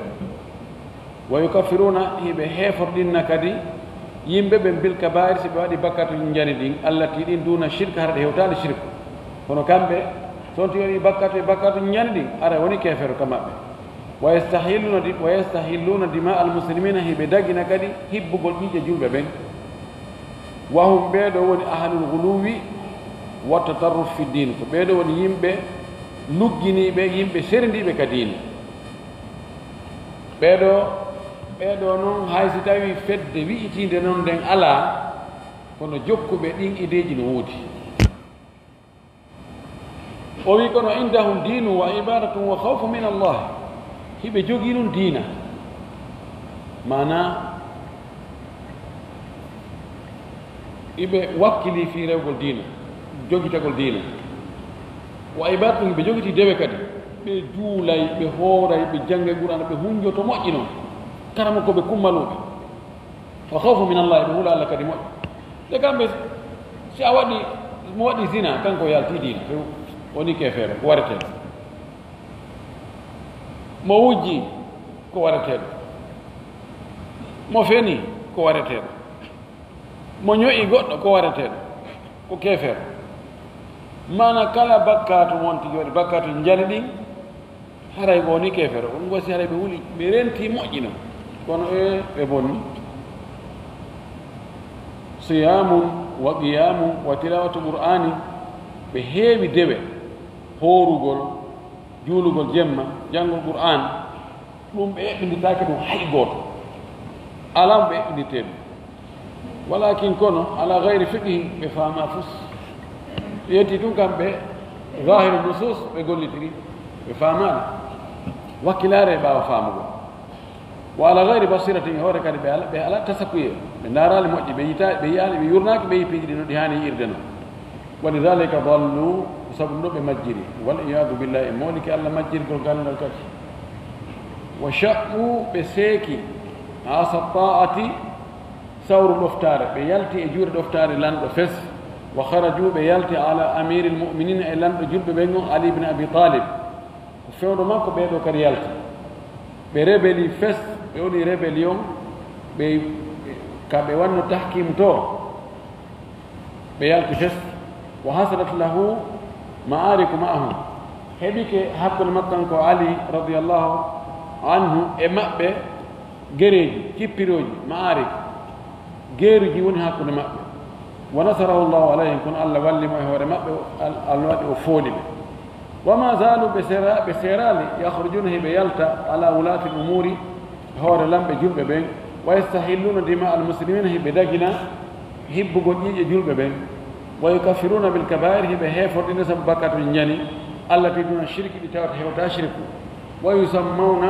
wa yukaffiruna hiɓe heeforɗinna kadi yimɓe ɓe bil kabair si ɓe waɗi bakkatuji jani ɗin allati ɗin duna shirka hara ɗe hewtaade shirku kono kamɓe soon ti woni bakkatuji jani ɗin ara woni kefero ka maɓɓe wa yastahilluna dima al muslimina hiɓe dagina kadi hibbugol ƴiƴe julɓe ɓen wa hum ɓeeɗo woni ahlul guluwi wattatarruf fi din ko ɓeeɗo woni yimɓe lugginiiɓe yimɓe serendiiɓe ka diine ɓeeɗo noon hay si tawi fedde wi'itiinde noon nden alaa kono jokkuɓe ɗin ideeji no woodi o wi kono indahum diinu wa ibadatum wa khawfu min allah hiɓe jogii ɗum diina mana iɓe wakkili fi rewgol diina jogitagol diina wa ibadatum ɓe jogiti dewe kadi ɓe juulay ɓe hooray ɓe jangge qur'ana ɓe hunjoto moƴƴi noon karama ko ɓe kummaluɓe wa khawfu min allah ɓe huula allah kadi moƴƴi te kamɓe si a waɗi mo waɗi zina kanko yalti diina woni kefeero ko wareteeɗo mo wujji ko wareteeɗo mo feni ko wareteeɗo mo ño'i goɗɗo ko wareteeɗo ko kefeero mana kala bakkatu won tigi waɗi bakkatu jali ɗin haray ko woni kefeero on gosi haray ɓe huuli ɓe renti moƴƴino kono ɓe bonni siyamun wa qiyamun wa tilawatu qur'ani ɓe heewi dewe hoorugol juulugol jemma janngol qur'an ɗum ɓe eɓɓinditaake ɗum hay gooto alam ɓe eɓɓinditee ɗum walakin kono ala gayri fiqhi ɓe faama fus yetti ɗum kam ɓe zahiru nusus ɓe gollitiri ɓe faamaani wakkilaare e ɓaawa faamugo wa ala gayri basirati e hoore kadi ɓe ala tasakuye ɓe ndaaraali moƴƴi ɓe yiyaani ɓe yurnaaki ɓe yi piiji ɗi no ɗi haani yiirde noon walidalika dallu sabu ɗum ɗo ɓe majjiri wal iyadu billahi e mooliki allah majjirgol galngal kadi wa chaɓɓu ɓe seeki asa ta'ati sawru ɗoftaare ɓe yalti e juure ɗoftaare lanɗo fes wa haraju ɓe yalti ala amiri lmuminina e lanɗo julɓe ɓen on ali ibne abi talib ko fewɗo makko ɓeeɗo kadi yalti ɓe rebeli fes ɓe woni rébellion ɓe kaɓe wanno tahkim to ɓe yalti fes wa hasadat lahu ma'ariku ma'ahum heɓike hakkude makkan ko ali radiallahu anhu e maɓɓe gereji cippiroji ma'arik geeruji woni hakkude maɓɓe wa nasarahu llahu alayhim kono allah wallimo e hoore maɓɓe allah waɗi o fooli ɓe wama zalu ɓe serali yahrujuna heɓe yalta ala wulati l umuri hoore lamɓe julɓe ɓen ويستحلون دماء المسلمين هي بدجنا هب قدية جلب بين ويكفرون بالكبائر هي بهيفر إن سبكت الجني التي دون الشرك تشرك ويسمون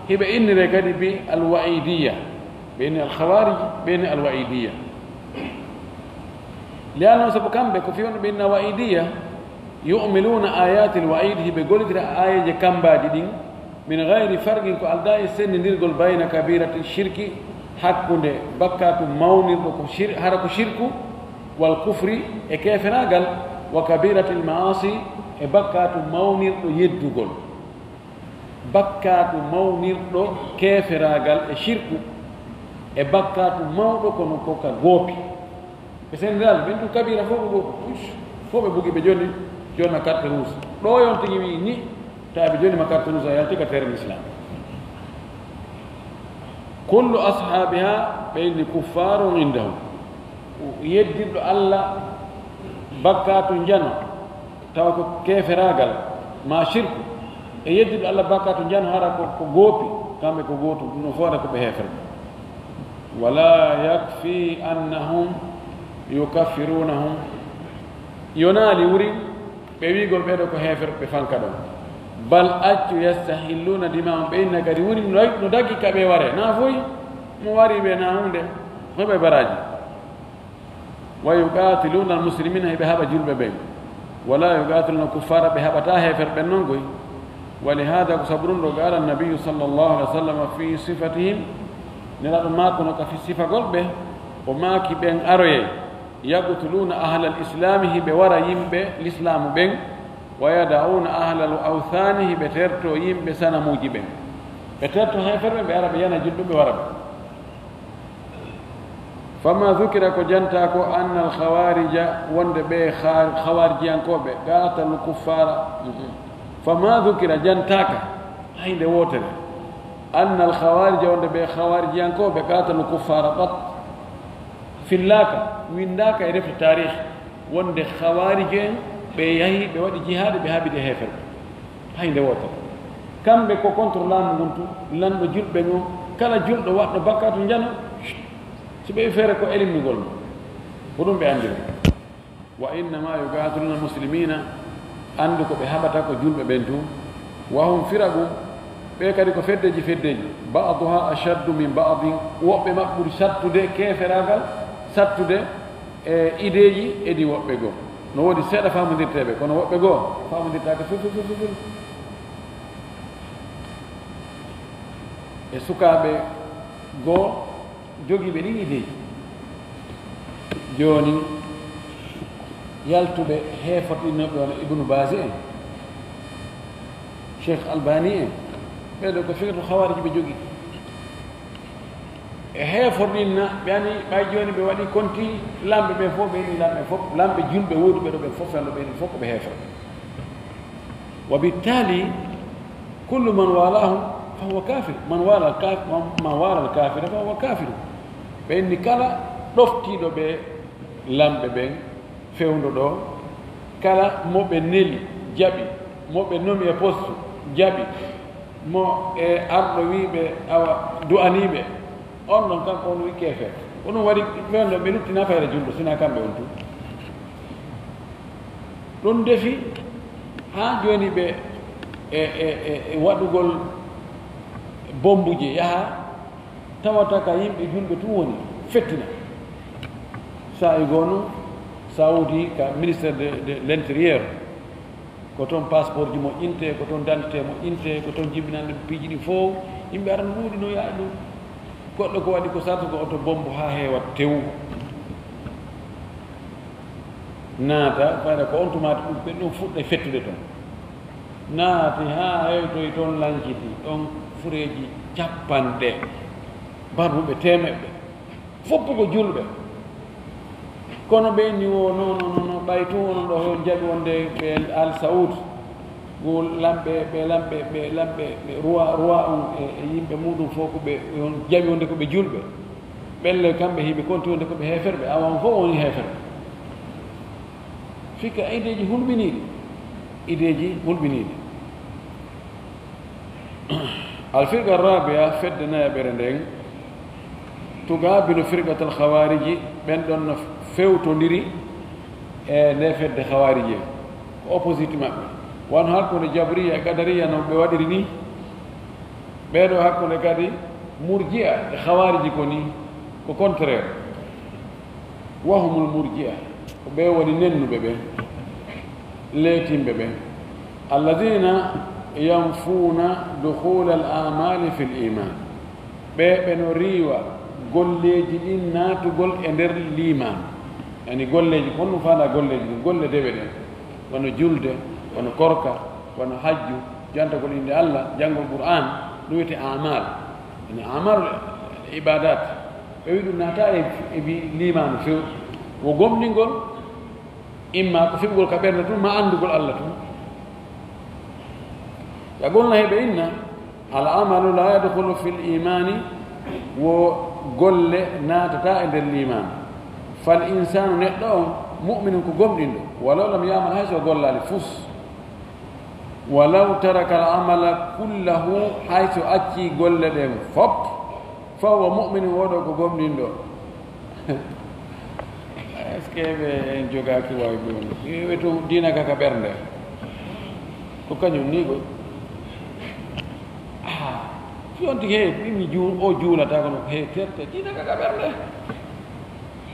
هي بإن رجال بالوعيدية بين الخوارج بين الوعيدية لأنه سبكان بكفرون بين الوعيدية يؤملون آيات الوعيد هي بقول آية كمبا دين من غير فرق كالداء سن نرجل بين كبيرة الشرك حق بكات مونر حرك شرك والكفر كيف نقل وكبيرة المعاصي بكات مونر يدقل بكات مونر كيف نقل الشرك بكات مونر كنوكا غوبي بس نقول بنتو كبيرة فوق بوجي بجوني جونا كارت روس لو ينتجي ني تابي جوني ما كارت روس يالتي كتير الإسلام كل أصحابها بين كفار عندهم ويدل الله بكات جنة تاكو كيف راجل ما شرك يدل الله بكات جنة هذا كوغوبي كم كوغوتو نفورا كبهفر ولا يكفي أنهم يكفرونهم ينالي وري بيبي قول بيدو كهفر بفانكدون بل أجو يستحلون دماء بين كري وري نداكي كبه وره نافوي مواري بينهم ده هو براجي ويقاتلون المسلمين بهذا جلب بين ولا يقاتلون الكفار بهذا تاهفر بينهم ولهذا صبرون قال النبي صلى الله عليه وسلم في صفتهم نرى ما كنا في صفة قلبه وما كي بين أروي يقتلون أهل الإسلام بورا يمبي الإسلام بين ويدعون أهل الأوثان بترتو يمبي سنة موجبين بترتو هيفر بعربيانا جدو بورا فما ذكر كجنتاكو أن الخوارج وند بي خوارجيان كوبي قاتلوا الكفار فما ذكر جنتاكا هاي دي ووتر أن الخوارج وند بي خوارجيان كوبي قاتلوا الكفار قط في اللاكا وينداك يرف التاريخ وند خوارج بيهي بودي جهاد بهابي دي هيفر هاي دي ووتر كم بكو كنتر لام غنتو لان بجل بنو كلا جل دو وقت بكات جنو سبي فرقو علم نقول بدون بأندر وإنما يقاتلون المسلمين عندك بهابتك جل بنتو وهم فرقوا بيكاريكو فدجي بعضها أشد من بعض وبمقبول ساتو دي كيف راغل ساتو دي إيديجي إدي وبيغو نو ودي سيدا فامو دي تيبي كونو وبيغو فامو دي تاكا فل سوكابي go jogi be ni ide joni yaltube hefati nabi wala ibnu bazi sheikh albani be do ko fikru khawarij be jogi hefordinna yani bay joni be wadi konti lambe be fo be ni lambe fo lambe julbe wodu be do be fo fando be ni fo ko be hefer وبالتالي كل من والاهم فهو كافر من والى الكافر ما والى الكافر فهو كافر بين كلا دفتي دو be lambe ben fewndo do kala mo be neli jabi mo be nomi e poste jabi mo e ardo wibe awa duanibe on non kan on wi kefe on wari fewndo be lutti na fayre juldo sina kambe on tu don defi ha joni be e wadugol bombuje yaha tawata ka yimbe julbe tu woni fettina sa igonu saudi ka ministre de l'intérieur ko ton passeport mo inte ko ton identité mo inte ko ton jibinande pijini fo yimbe aran wudi no yaadu goddo ko wadi ko sarto ko auto bombu ha hewa tew naata fayda ko on tumata dum be dum fudde fettude ton naati ha hewto e ton lanciti on fureji cappande barbuɓe temedɓe foppugo julɓe kono ɓe ni o non ɓay tun onon ɗo hen jaɓi wonde ɓe al saoud go lamɓe ɓe roi on e yimɓe muɗum fof ko ɓe on jaɓi wonde koɓe julɓe ɓelle kamɓe hiɓe konti wonde koɓe heferɓe awan fof woni heferɓe fikka ideji hulɓiniɗi الفرقة الرابعة فدنا برندين تقابل فرقة الخوارج بين دون فوتو نديري نفد خوارج opposite مابي وان هاكون جبرية قدرية نو بوادرني بيدو هاكون كادي مرجئة خوارج كوني كو كونترير وهم المرجئة بيولي ننو بيبي ليتين بيبي الذين ينفون دخول الآمال في الإيمان بيبنو ريوا golleji ɗin naatugol e nder liman yani golleji honno fana golleji ɗin golle dewe ɗen wono julde wono korka wono hajju jantagol inde allah janngol qur'an ɗum wiyete amal yani amal ibadat ɓe wi ɗum naata e limanu few wo gomɗingol imma ko fiɓugol ka ɓernde tun ma anndugol allah tun yagolna heɓe inna al amalu la yadkhulu fi l imani wo golle naatata e nder liman fal insanu neɗɗo on mu'minun ko gomɗinɗo walaw lam yamal hay so gollali fus walaw taraka al amala kullahu hay so acci golle ɗen fop fa huwa mu'minun woɗo ko gomɗinɗo est ce que ɓe en jogaki wawi ɗum ɓe to dina kaka ɓernde ko kañum ni koy yonti he ɗimi o juulata kono he terte dina kaka ɓernde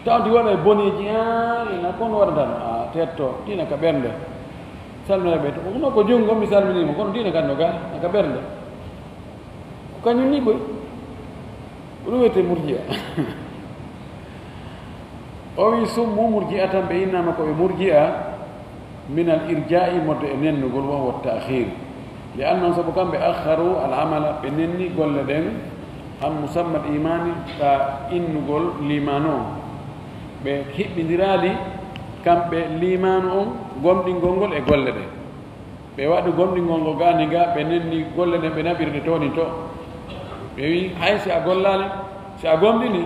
tawti waɗa e boneji ina kono waɗatan a tetto dina ka ɓernde salminaɓe to kono ko jungo mi salminima kono dina kanno ga naka ɓernde ko kañum ni koy ko ɗum wiyete murjia o wi summu murjia tan ɓe innama koɓe murjia min al irja'i modde e nennugol wa huwa ta'khir لأنهم سبقان بأخروا العمل بنني قول لدين عن مسمى الإيمان فإن قول ليمانو بكيب مدرالي كم بليمانو قوم دين قول قول لدين بوقت قوم دين قول غانيغا بنني قول لدين بنابير نتوني تو بيوي هاي سأقول لالي سأقوم ديني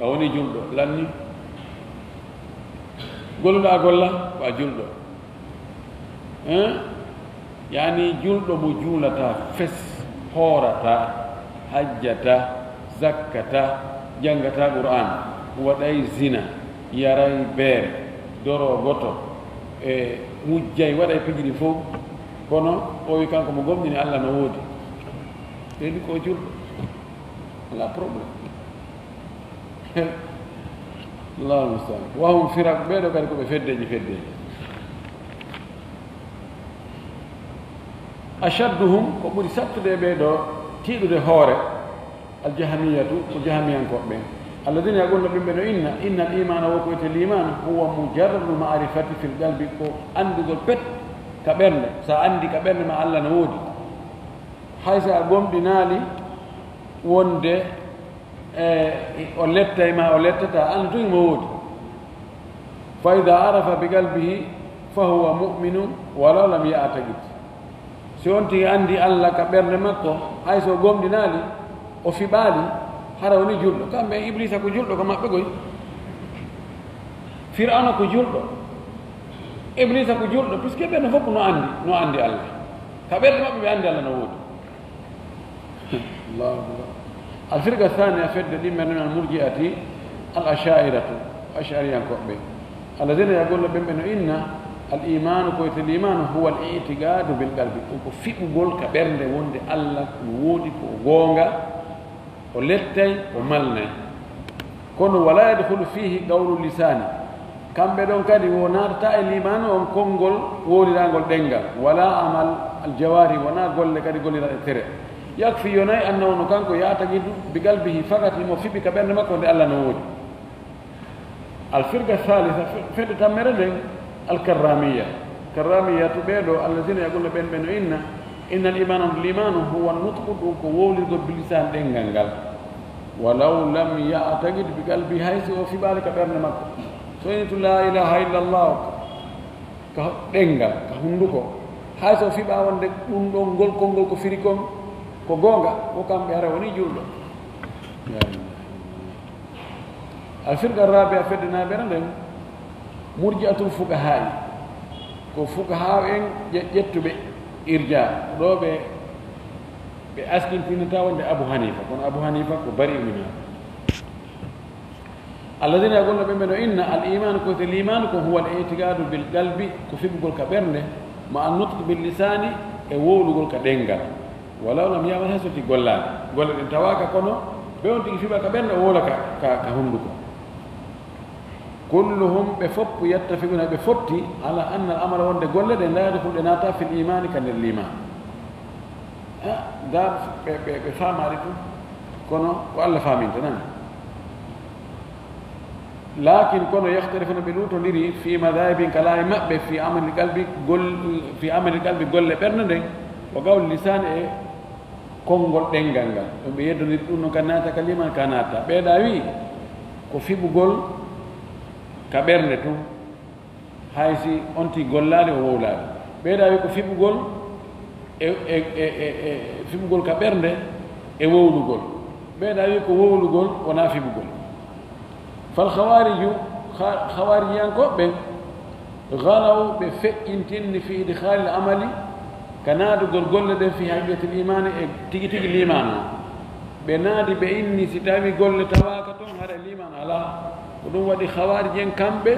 أوني جلدو لاني قولوا لا أقول لا وأجلدو يعني جلد مجولة فس هورة حجة زكة جنگة قرآن ودأي زنا يراي بير دورو غوتو مجاي ودأي بجري فوق كونو وي كانكو مغمدني الله نودي تيدي كو جلد لا بروبلم الله المستعان وهم فرق بيدو كانكو بفدجي أشدهم كبر سبت بيدو تيدو ده هورة الجهمية وجهميان كوبين الذين يقولون بمن إن الإيمان وقوة الإيمان هو مجرد معرفة في القلب كو عندي دول بيت كبرن سأندي كبرن مع الله نودي حيث أقوم بنالي وندي أولتا ما أولتا أنتو مودي فإذا عرف بقلبه فهو مؤمن ولو لم يعتقد سيونتي عندي الله كبرن مكو حيث قوم دينالي وفي بالي حروني جلو كان بين إبليس أكو جلو كما بقول فرعون أكو جلو إبليس أكو جلو بس كيف نفوق نو عندي الله كبرن ما عندي الله نود الله الله الفرقة الثانية فرد دي من المرجئة الأشاعرة أشعريان كوبي الذين يقولون بأن الإيمان كويت الإيمان هو الاعتقاد بالقلب وفي بقول كبرن وند الله نودي كوغونغا ولتاي ومالنا كون ولا يدخل فيه قول اللسان كم بدون كدي ونار تا الإيمان وكونغول ودي دانغول دنگا ولا عمل الجوارح ونا قول لكدي قول ترى يكفي يوناي أنه نكانكو يعتقد بقلبه فقط في بكبرن ما كون الله نودي الفرقة الثالثة فرقة تمرد الكرامية كرامية تبيدو الذين يقولون بين إن الإيمان هو النطق وولد بلسان دنگانغال ولو لم يعتقد بقلبه هيس وفي بالك بأن مكة سوينة لا إله إلا الله كدنگال كهندوكو هيس وفي باوان دنگول كونغول كفريكم كغونغا وكام بياروني جولو الفرقة الرابعة فدنا بيرندن مرجئة الفقهاء كفقهاء جتوا إرجاء لو بأسكن في نتاون أبو حنيفة كون أبو حنيفة كبري منها الذين يقولون بمن إن الإيمان كوث الإيمان هو الاعتقاد بالقلب كفي بقول كبرنه مع النطق باللسان يقول بقول كدنجا ولو لم يعمل هذا تقول لا قول أنت واقع كنو بيون تيجي في بكبرنه ولا كهندكم كلهم بفب يتفقون بفبتي على أن الأمر وند قول لا يدخل لناتا في الإيمان كان الإيمان دار بفهم عرفتم كنو وألا فاهمين تمام لكن كانوا يختلفون بلوت لري في مذاهب كلام مأبه في عمل القلب قل في عمل القلب قل برندين وقول اللسان كونغول دنغانغا بيدو نتونو كاناتا كلمة كاناتا بيداوي كفي بقول كبرنتو هايسي أنتي قلالي وولالي بيداوي كفي بقول في بقول كبرنة وولو قول بيداوي كوولو قول ونافي بقول فالخوارج خوارجيان كوبين غلوا بفئنتين في إدخال العمل كنادو قول في حاجة الإيمان تيجي الإيمان بنادي بإني ستامي قول تواكتون هذا الإيمان على ودون ودي خوارجيان كامبه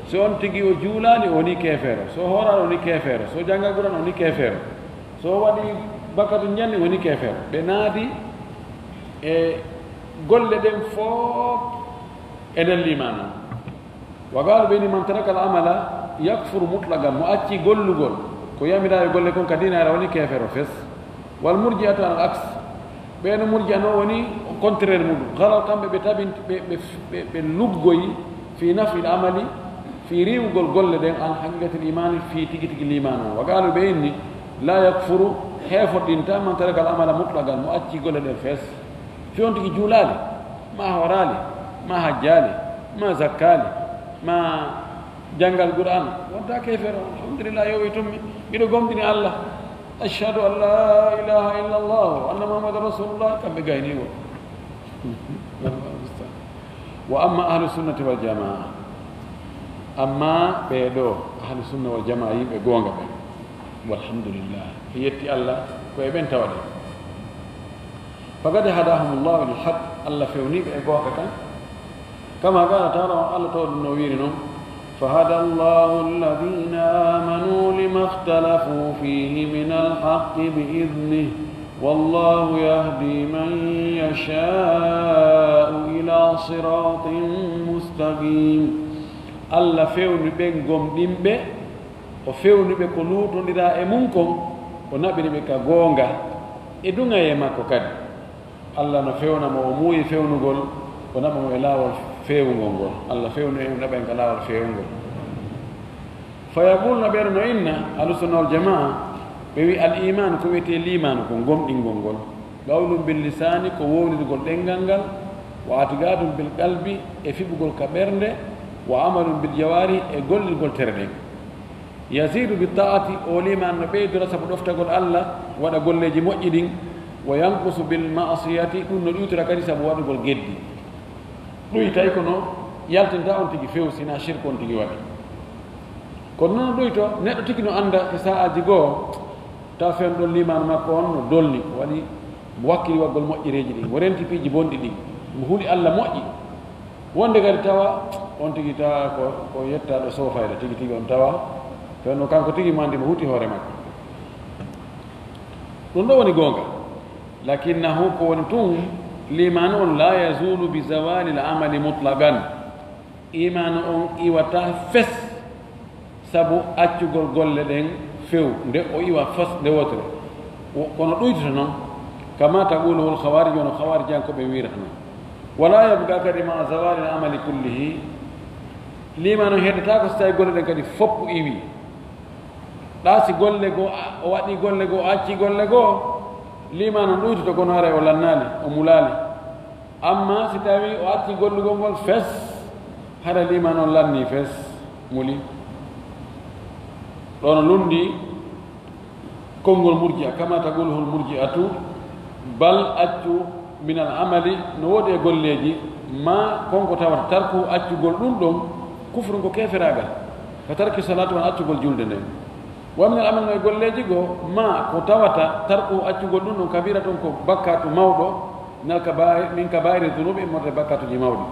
سون تيجي وجولاني وني كافر سو هورا وني كافر سو جانغا قران وني كافر سو ودي بكاتو نياني وني كافر بنادي قول دم فوق إلى الإيمان وقال بين من ترك العمل يكفر مطلقا مؤتي قول كيامي لا يقول لكم كدينا روني كافر فس والمرجئة على العكس بين مرجئة نوني كونترير مود قال كم بتاب باللبغوي في نفي العمل في ريو قول لدين عن حقيقة الإيمان في تيجي الإيمان وقالوا بيني لا يكفر حيفر دينتا من ترك العمل مطلقا مؤتي قول لدين فس في أنتي جولالي ما هو رالي ما هجالي ما زكالي ما جنگل القرآن وانت كيفر الحمد لله يوم يتمي إذا قمتني الله أشهد أن لا إله إلا الله وأن محمد رسول الله كم بقيني وأما أهل السنة والجماعة أما بيدو أهل السنة والجماعة يبقون والحمد لله هيتي الله ويبين تولي فقد هداهم الله للحق الله فيوني بأقوى كما قال تعالى الله تعالى النويرين فهدى الله الذين آمنوا لما اختلفوا فيه من الحق بإذنه والله يهدي من يشاء إلى صراط مستقيم الله فيوني بينكم ديمبه وفيوني بكلوت لداء منكم ونبني بكغونغا إدونا يماكو كد الله نفيونا موموي فيوني قول ونبني إلاوال فيونغول الله فيون نبي كلام فيونغول فيقول نبيرنا إن السنة والجماعة بوي الإيمان كويتي الإيمان كونغوم إنغول قول باللسان كوول يقول دينغانغال واعتقاد بالقلب في بقول كبرنده وعمل بالجوارح يقول تردين يزيد بالطاعة ولما نبي دراسة بدفتا قول الله ودا قول لجي مؤيدين وينقص بالمعصية كن يترك رسا بواد قول جدي ɗuy tawi kono yaltinta on tigi few sina shirque on tigi waɗi kono noon ɗuy to neɗɗo tigi no annda e sa'aji goo taw fen ɗon limanu makko on no dolni o waɗi mo wakkili waggol moƴƴereji ɗi mo renti piiji bonɗi ɗi mo huuli allah moƴƴi wonde kadi tawa on tigi tawa ko yettaɗo sofayde tigi tigi on tawa fenno kanko tigi mandi mo huuti hoore makko ɗum ɗo woni goonga lakinnahu ko woni tun الإيمان لا يزول بزوال العمل مطلقا إيمان إيواتا فس سبو أتشغل غول لدين فيو دي أو إيوا فس دي وطر وكونو دويتنا كما تقوله الخوارج والخوارج ينكو بميرحنا ولا يبقى كده مع زوال العمل كله الإيمان هيدتاكو ستاي غول لدين كده فوب إيوي لاسي غول لغو واتي غول لغو أتشي غول لغو limano ɗuyto to kono hara o lannali o mulali amma si tawi o acci gollugol ngol fes hara limano lanni fes muli ɗono lundi konngol murji'a kama taquluhul murji'atu bal accu min al amali no woodi e golleji ma konko tawata tarku accugol ɗum ɗon kufru ngo keferagal ko tarki salatu wan accugol julde nden ومن الأمل ما يقول لي جيغو ما كتاوتا تركو أتشغل دون كبيرة كو بكاتو مودو من كبائر الذنوب إما بكاتو جي مودو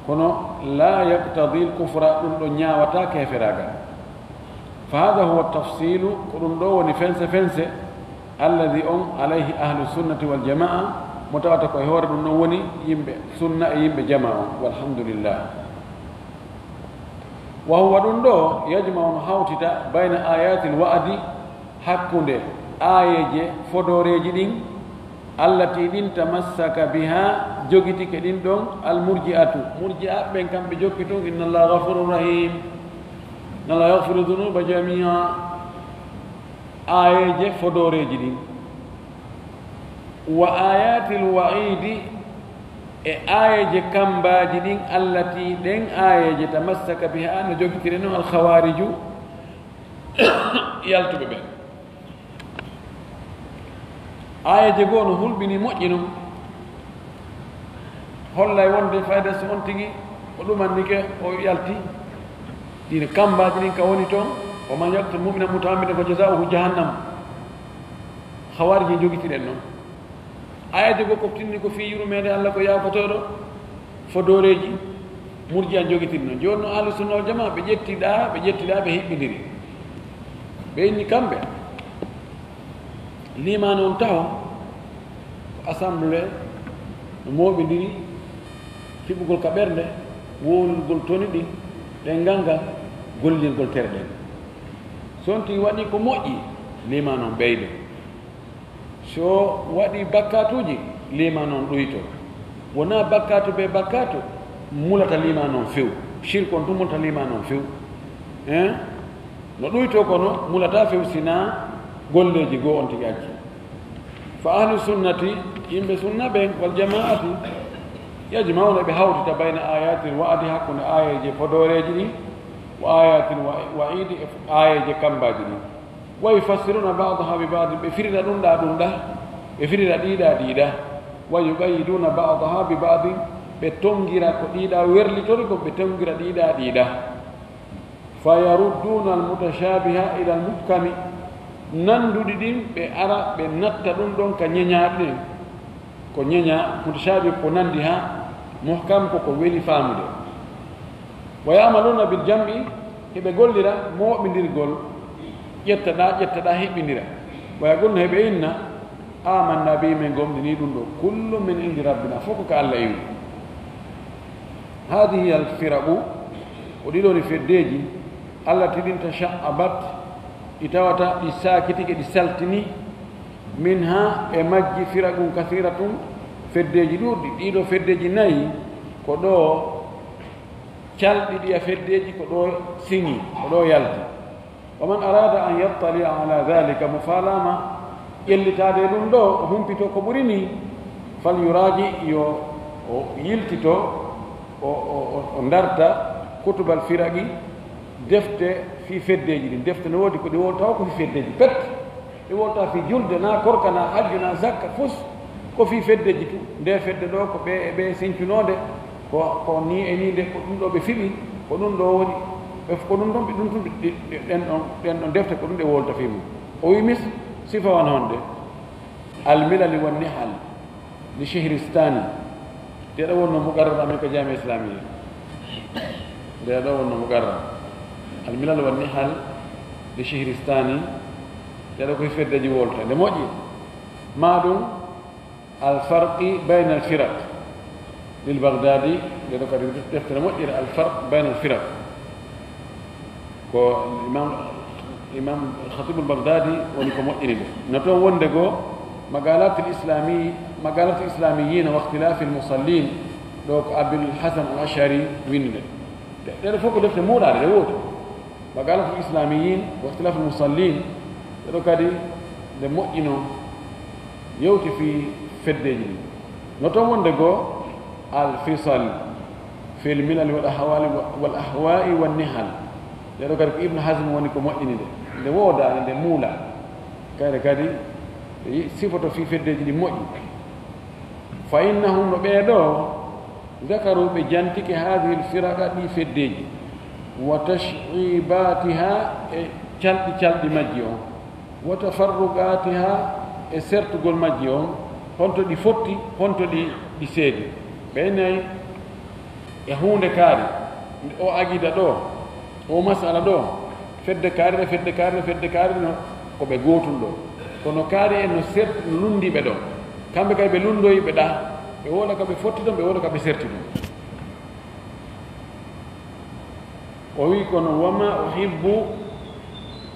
kono la yaqtadi al-kufra ɗum ɗo ñaawata keferagal. فهذا هو التفصيل كرندو ونفنس فنس الذي عليه أهل السنة والجماعة متواتك ويهور دونوني يمب سنة يمب جماعة والحمد لله. وهو دندو يجمع حوتتا بين آيات الوعد حقند آية فدوريج دين التي دين تمسك بها جوجتك دين دون المرجئة مرجئة بين كم بجوكتون إن الله غفور رحيم لا يغفر الذنوب جميعا آية فدوريج دين وآيات الوعيد آية كم باجدين التي دين آية تمسك بها نجوكتين الخوارج يلتو ببين آية جيغون هول بني مؤجنو هول لا يوند فايدة سمونتيغي ودومان نيكي او يالتي دين كم باجدين كوني تون ومن يقتل مؤمنا متعمدا فجزاؤه جهنم خوارج جوكتين نون ayade go ko tinni ko fi yurmede Allah ko yafotodo fodoreji murji an jogitinno jonno ahlu sunna wal jamaa be jettida be hibbidiri be ni kambe liman on taw assemblée mo be diri fibugol ka bernde wonugol tonidi de ganga gollil gol terde sonti wadi ko moƴƴi liman on beydo so waɗi bakkatuji lima noon ɗoyto wona bakkatu ɓe bakkatu mulata lima noon few shirque on tum mulata lima noon few no ɗoyto kono mulata few sina golleji goo on tigi acci fa ahlu sunnati yimɓe sunna ɓen wal jamaati yajmauna ɓe hawtita bayna ayatil wa'di hakkunde ayaji fodoreji ɗi wa ayatil wa'idi e ayaji kambaji ɗi ويفسرون بعضها ببعض بفرد دوندا بفرد ديدا ويقيدون بعضها ببعض بتونغيرا كديدا ويرلي توريكو بتونغيرا ديدا فيردون المتشابه الى المحكم نندو ديدين بأرى بنتا دون كنينيا ko nyenya mutashabi ko nandi ha muhkam ko weli famude wa ya'maluna bil jam'i hibe gollira mo bindirgol ƴettada heɓindira waya gonno heɓe inna amanna be men gomdini ɗum ɗo kullu min indi rabbina fof ko Allah ewi hadihi al firaqu o ɗiɗoni feddeji Allah tidin tasha'abat itawata ɗi sakitike ɗi saltini minha e majji firaqum kathiratun feddeji ɗuɗɗi ɗiɗo feddeji nayi ko ɗo calɗi ɗi a feddeji ko ɗo siŋi ko ɗo yalti ومن أراد أن يطلع على ذلك مفالما يلي تادي دون دو همبتو كبريني فليراجع يلتتو وندرتا كتب الفرق دفت في فدجي دفت نودي كو ديولتا كو في فدجي بت ديولتا في جلدنا كوركنا حجنا زكا فوس كو في فدجي تو دي فد دو كو be سنتونode ko ni eni de ko dum do be fibi ko dum do woni ko ɗum ɗon ɓe ɗum tun ɗen ɗon defte ko ɗum ɗe wolta fimu o wi mis sifa wan honde almilali wa nihal li chehristani ndeɗo wonno mugarrar amin ko jami islamia ndeɗo wonno mugarrar almilal wa nihal li chehristani ndeɗo koye feddeji wolta nde moƴƴi ma ɗum alfarqi bayna alfiraq lil bagdadi ndeɗo kadi deftere moƴƴire alfarq bayna alfiraq ko imam khatib al-baghdadi woni ko moƴƴini ɓe no toon wonde goo magalat al-islamiyyin wa ikhtilaf al-musallin ɗo ko abul hasan al-ashari winde ɗeɗo fof ko defte muɗaɗe ɗe woodi magalat al-islamiyyin wa ikhtilaf al-musallin ɗeɗo kadi nde moƴƴino yewti fi feddeji ɗi no toon wonde goo al-fisal fi al-milal wal ahwa'i wan nihal ɗeɗo kadi ko ibnu hasme woni ko moƴƴini nde woodani nde muula kayre kadi sifoto fi feddeji ɗi moƴƴi fa innahum no ɓeeɗo ذكروا بجانتك هذه الفرق دي فديجي وتشعيباتها تشالدي مجيون وتفرقاتها سرتغول مجيون هونتو دي فوتي هونتو دي سيدي بيناي e hunde kaari o aqida ɗo o masala ɗo fedde kaari no ko ɓe gootum ɗo kono kaari en no lundiɓe ɗo kamɓe kay ɓe lundoyi ɓe ɗa ɓe wola ka ɓe fotti ɗon ɓe wola ka ɓe serti ɗum o wi kono wama uhibbu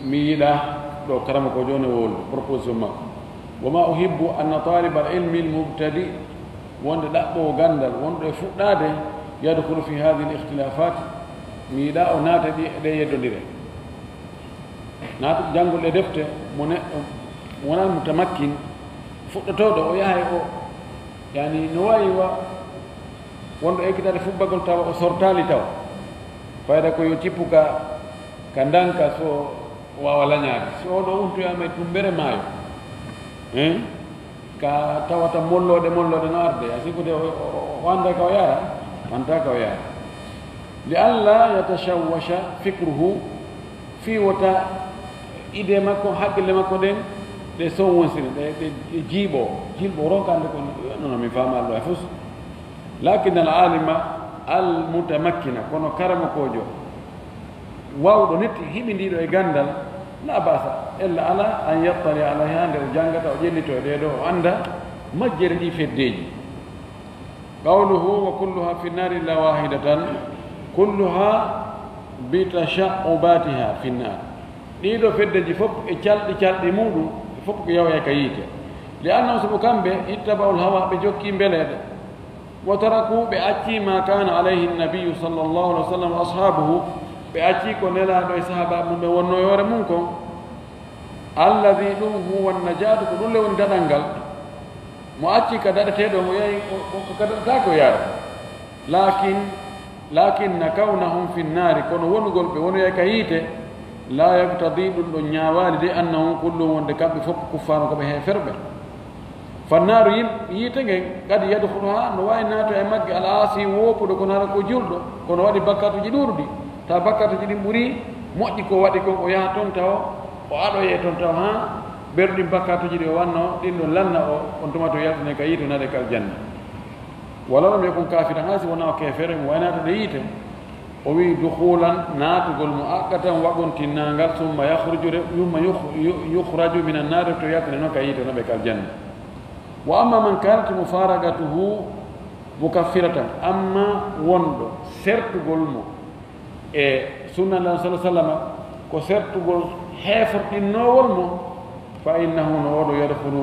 mi yiɗa ɗo karama ko joni wolde proposition makko wama uhibbu anna taliba al ilmi al mubtadi wonde ɗaɓɓowo gandal wonɗo e fuɗɗade yadkhulu fi hadihi al ikhtilafat mi yiɗa o naata ɗe yeddodire naata janngol e defte mo neɗɗo wona mutamakkin fuɗɗotoɗo o yaha o yani no wawi wonɗo ekkitade fubbagol tawa o sortali taw fayda ko yo tippu ka danka so wawa lañaade so oɗo untoyama e tumbere maayo ka tawata mollode no arde a sikkude o anda ka o yara anta ka o yara li alla yatashawwasha fikruhu fi wota idée makko haqqille makko ɗen ɗe son wonsini ɗe jiiɓo ronkande ko nono mi faama ɗo e fof lakin al alima al mutamakkina kono karama kojo wawɗo netti hiɓindiɗo e gandal la basa illa ala an yattali alayha nde o jangata o ƴellito e ɗeɗo o anda majjere ɗi feddeji qawluhu wa kulluha fi nnari illa wahidatan kulluha bi tashaubatiha fi nnar ɗiɗo feddeji fof e calɗi muɗum fof ko yawya ka yiite li annahum sobo kamɓe ittaba'u lhawa ɓe jokki mbeleɗe wa taraku ɓe acci ma kana alayhi nnabiyu sallllahu alih wa sallam wa ashabuhu ɓe acci ko nelaɗo e sahaba mum ɓe wonno yoore mum kon alladi ɗum huwa najatu ko ɗum le woni daɗal ngal mo acci ka daɗeteɗo mo yahi ko ka daɗata ko yaara lakinna kawnahum fi nnari kono wonugol ɓe wonoya ka yiite la yaqtadi ɗum ɗo ñaawali de annahum kullum wonde kamɓe fof kuffano koɓe heferɓe fannaru yiite ngen kadi yadkhuluha no wawi naato e magge al asi wopuɗo kono hara ko julɗo kono waɗi bakkatuji ɗuurɗi taw bakkatuji ɗin ɓuuri moƴƴi ko waɗi kon o yaha toon taw o aɗoye toon taw ha ɓerɗi bakkatuji ɗi o wanno ɗin ɗon lanna on tuma to yaltane ka yiite nade kal janna wala ɗum yakun kafiran ha si wona o kefere mo wawi naatode yiite o wi dukhulan naatugol mo aqqatan waɗon tinnangal summa yukhraju min annari to yaltane noon ka yiite noɓe kal janna wa amma man kanat mufaragatuhu mukaffiratan amma wonɗo sertugol mo e sunna allah sallam ko sertugol heeforɗinnowol mo fa innahu no oɗo yadkhulu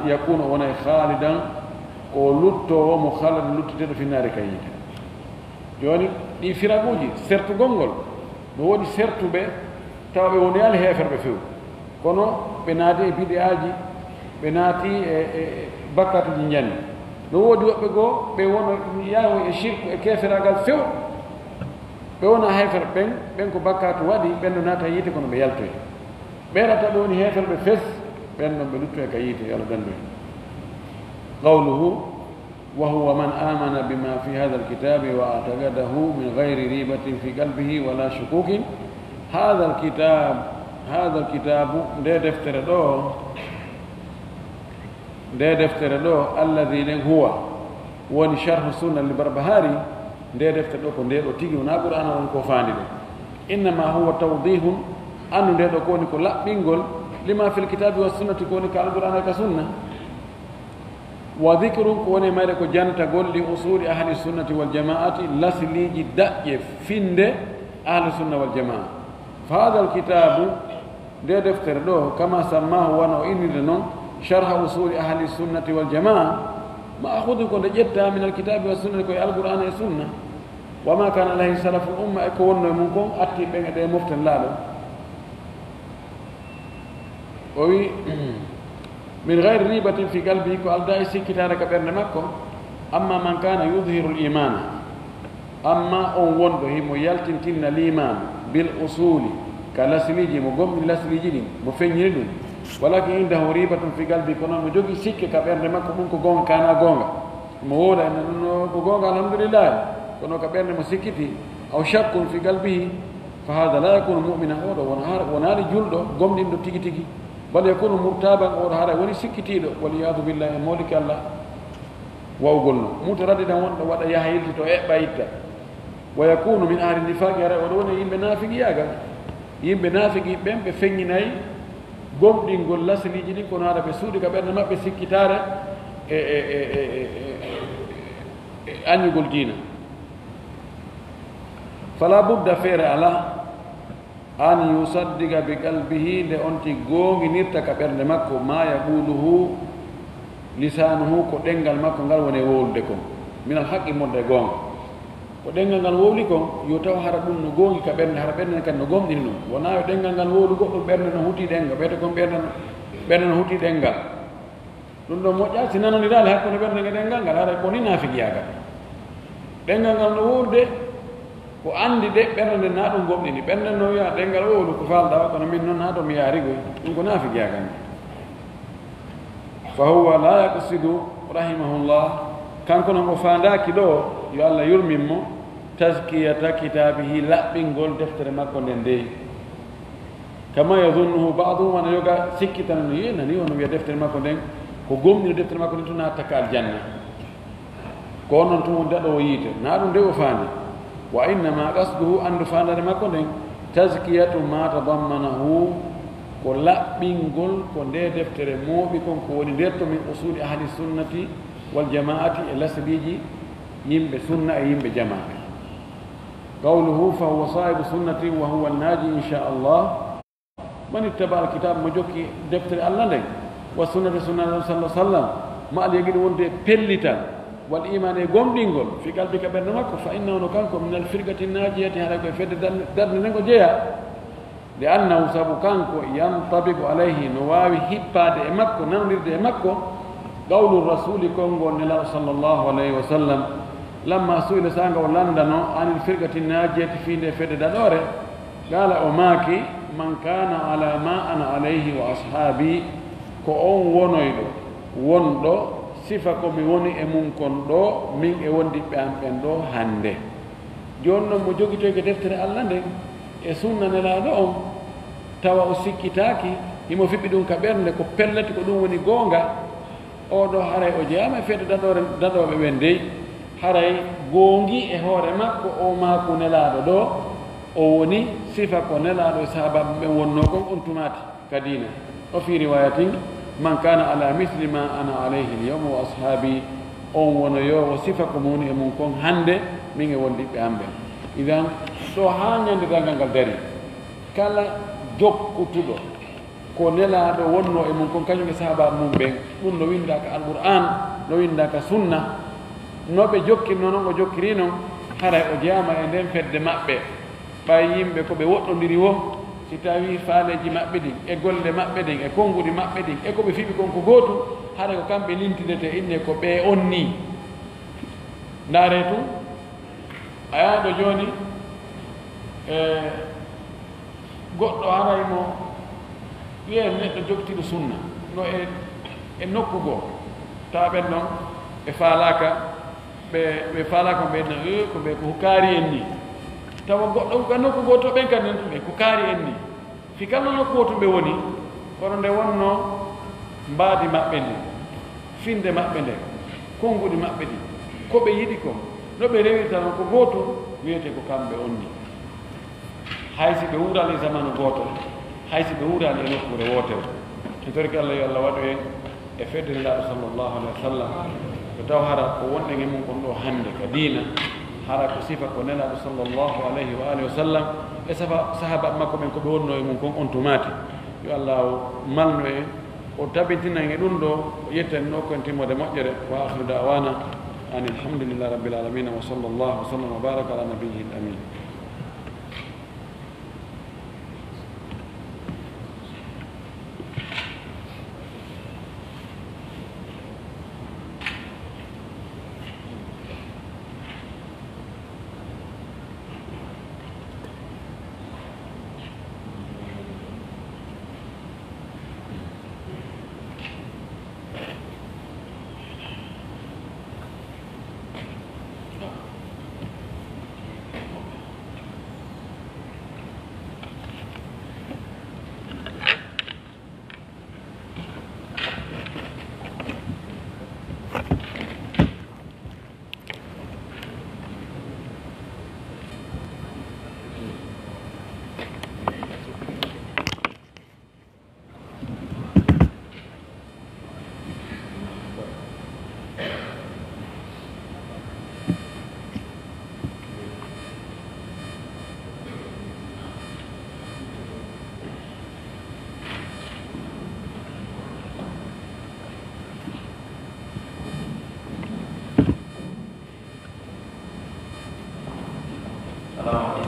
yakunu wona e khalidan ko luttowo mo halade luttiteɗo finnaari ka yiite joni ɗi firaguji sertugol ngol no woodi sertuɓe tawa ɓe woni yaali heeferɓe few kono ɓe naati e biɗe aji ɓe naati e bakkatuji janni no woodi woɓɓe goo ɓe wono yaho e shirku e keferagal few ɓe wona heefere ɓen ko bakkatu waɗi ɓen ɗo naata yiite kono ɓe yaltoy ɓeerata ɓe woni heeferɓe fes ɓen ɗon ɓe luttoy ka yiite yo Allah dandoy qawluhu wa huwa man amana bima fi hadha alkitabi wa ataqadahu min gayri ribatin fi qalbihi wala shukukin hadha alkitabu nde deftere ɗo alladi nen huwa woni sharhu sunna li barbahari nde deftere ɗo ko nde ɗo tigi wona qur'ana woni ko faandi ɗe innama huwa tawdihun andu nde ɗo ko woni ko laɓɓingol lima fi lkitabi wa sunnati ko woni ka alqur'ana ka sunna wa dicrum ko woni mayre ko jantagol li usuli ahli sunnati wal jamaati lasliji daƴƴe finde ahli sunna wal jamaa fa hada alkitabu nde deftere ɗo kama sammahu wona o innide noon sharha usuli ahli sunnati wal jamaa ma'khudun ko nde ƴetta min alkitabi wa sunnati koye alqur'ana e sunna wa ma kana alayhi salafu l umma e ko wonno e mum kon atti ɓen e ɗe moften laaɗo o wi min gayri ribatin fi qalbihi ko alda e sikkitare ka ɓernde makko amma man kana yudhiru l imana amma on wonɗo himo yaltintinna l'iman bil usuli ka lasliji mo gomɗi lasliji ɗin mo feññiri ɗum walakin indahu ribatun fi qalbi ko noon mo jogii sikke ka ɓernde makko ɗum ko gonga kana gonga mo wooda eno ko gonga alhamdulillahi kono ka ɓernde mo sikkiti aw shakkun fi qalbihi fa hada la yakunu mumina oɗo wonaali julɗo gomɗinɗo tigi tigi bal yakunu murtaban oɗo haara woni sikkitiɗo waliyadu billahi e mooliki allah wawgol no mutaraddidan wonɗo waɗa yaha yiltito eɓɓa yitta ويكون من أهل النفاق يرون يمبي نافق ياغا يمبي نافق بهم بفنيناي قوم دينغول لاسلي جدي كون هذا بسودي كبرنا ما بسكتاره أن يقول دينا فلا بد فير على أن يصدق بقلبه لأنتي قوم نرتك برنا مكو ما يقوله لسانه كدنغال مكو قال ونقول لكم من الحق مد قوم كدنغال قال ولكم يتو هربون نقوم كبرنا هربنا كان نقوم دينو ونا يدنغال قال ولكم برنا نهوتي دنغا بيتكم برنا نهوتي دنغا لندو موجا سنانو نيدال hakko no bernde dengal ngal ara ko ni nafigiyaga dengal ngal no wurde ko andi de bernde na dum gomni ni bernde no ya dengal wolu ko falda ko no min non ha do mi yari go dum ko nafigiyaga fa huwa la yaqsidu rahimahullah kanko no fandaki do yo Allah yurmimmo tazkiyata kitabihi labbingol deftere makko nden dey kama yadhunnuhu ba'dhu wa yoga sikitan ni nani wono wiya deftere makko nden ko gomni deftere makko nden tuna takal janna ko non tun dado yite na dum de o fani wa inna ma qasduhu andu fandare makko nden tazkiyatu ma tadammanahu ko labbingol ko de deftere mobi kon ko woni derto min usuli ahli sunnati wal jamaati e lasbiji yimbe sunna e yimbe jamaa قوله فهو صاحب سنة وهو الناجي إن شاء الله من اتبع الكتاب مجوكي دفتر الله لك والسنة سنة صلى الله عليه وسلم ما يجد وند بلتا والإيمان يقوم دينغول في قلبك برنامك فإنه نكانكم من الفرقة الناجية هذا كيف در ننكو جيا لأنه سابقانكو ينطبق عليه نواوي هبا دئمكو نمر دئمكو قول الرسول كونغو نلا صلى الله عليه وسلم لما سئل سانغا ولندنو عن الفرقة الناجية في فد دادوري قال أماكي من كان على ما أنا عليه وأصحابي كون ونويدو وندو صفة كومي وني أمون كوندو من أوندي بأمبندو هاندي جونو مجوكي تويك دفتر الله دي سنة نلادو tawa o sikkitaaki himo fiɓɓi ɗum ka ɓernde ko pellati ko ɗum woni goonga oɗo haray o jeeyama e fedde daɗoɓe ɓen dey haray goongi e hoore makko o maako nelaaɗo ɗo o woni sifa ko nelaaɗo e sahabaɓe ɓen wonno kon on tumati ka diina o fi riwayatin man kana ala misli ma ana alayhi lyawma wa ashabi on wono yo o sifa ko mowoni e mum kon hannde min e wondiɓɓe am ɓen idan ɗo ha ñandirangal ngal dari kala jokkutuɗo ko nelaaɗo wonno e mum kon kañum e sahabaɓe mum ɓen ɗum no windaka alqur'an no windaka sunna no ɓe jokkirno noon o jokkiri noon haray o jeyama e nden fedde maɓɓe ɓay yimɓe ko ɓe woɗɗodiri wo si tawi faaleji maɓɓe ɗin e golle maɓɓe ɗin e konngudi maɓɓe ɗin e ko ɓe fiɓi kon ko gootu haɗa ko kamɓe lintidete inne ko ɓe on ni ndaare tu a yaaɗo jooni goɗɗo haraymo wiyen neɗɗo jogtiɗo sunna no e nokku goo tawa ɓen ɗon ɓe faalaka ɓe faalaka ɓenna ko ɓe ko kaari en ni tawa goɗɗo ka nokku goo to ɓen kadi ɓe ko kaari en ni fi kala nokku to ɓe woni kono nde wonno mbaadi maɓɓe ndi finde maɓɓe nde konngudi maɓɓe ɗi ko ɓe yiɗi ko no ɓe rewirta noon ko gooto wiyete ko kamɓe on ni haysi ɓe wurali e zamanu gootol haysi ɓe wurali e nokkure wootere e torki allah yo allah waɗu en e feddinelaaɗo sallllahu alayhi wa sallam ko taw hara ko wonɗen e mum kon ɗo hannde ka diina hara ko sifa ko nelaaɗo sallllahu alayhi wa alihi wa sallam e sahaba makko ɓen ko ɓe wonno e mum kon on tumati yo allah malno en o tabintinan e ɗum ɗo yetten ɗo kon timmode moƴƴere wa akhiru dawana an alhamdulillah rabbil alamina wa sallllahu wa sallam wa baraka ala nabiyihi l amin Gracias.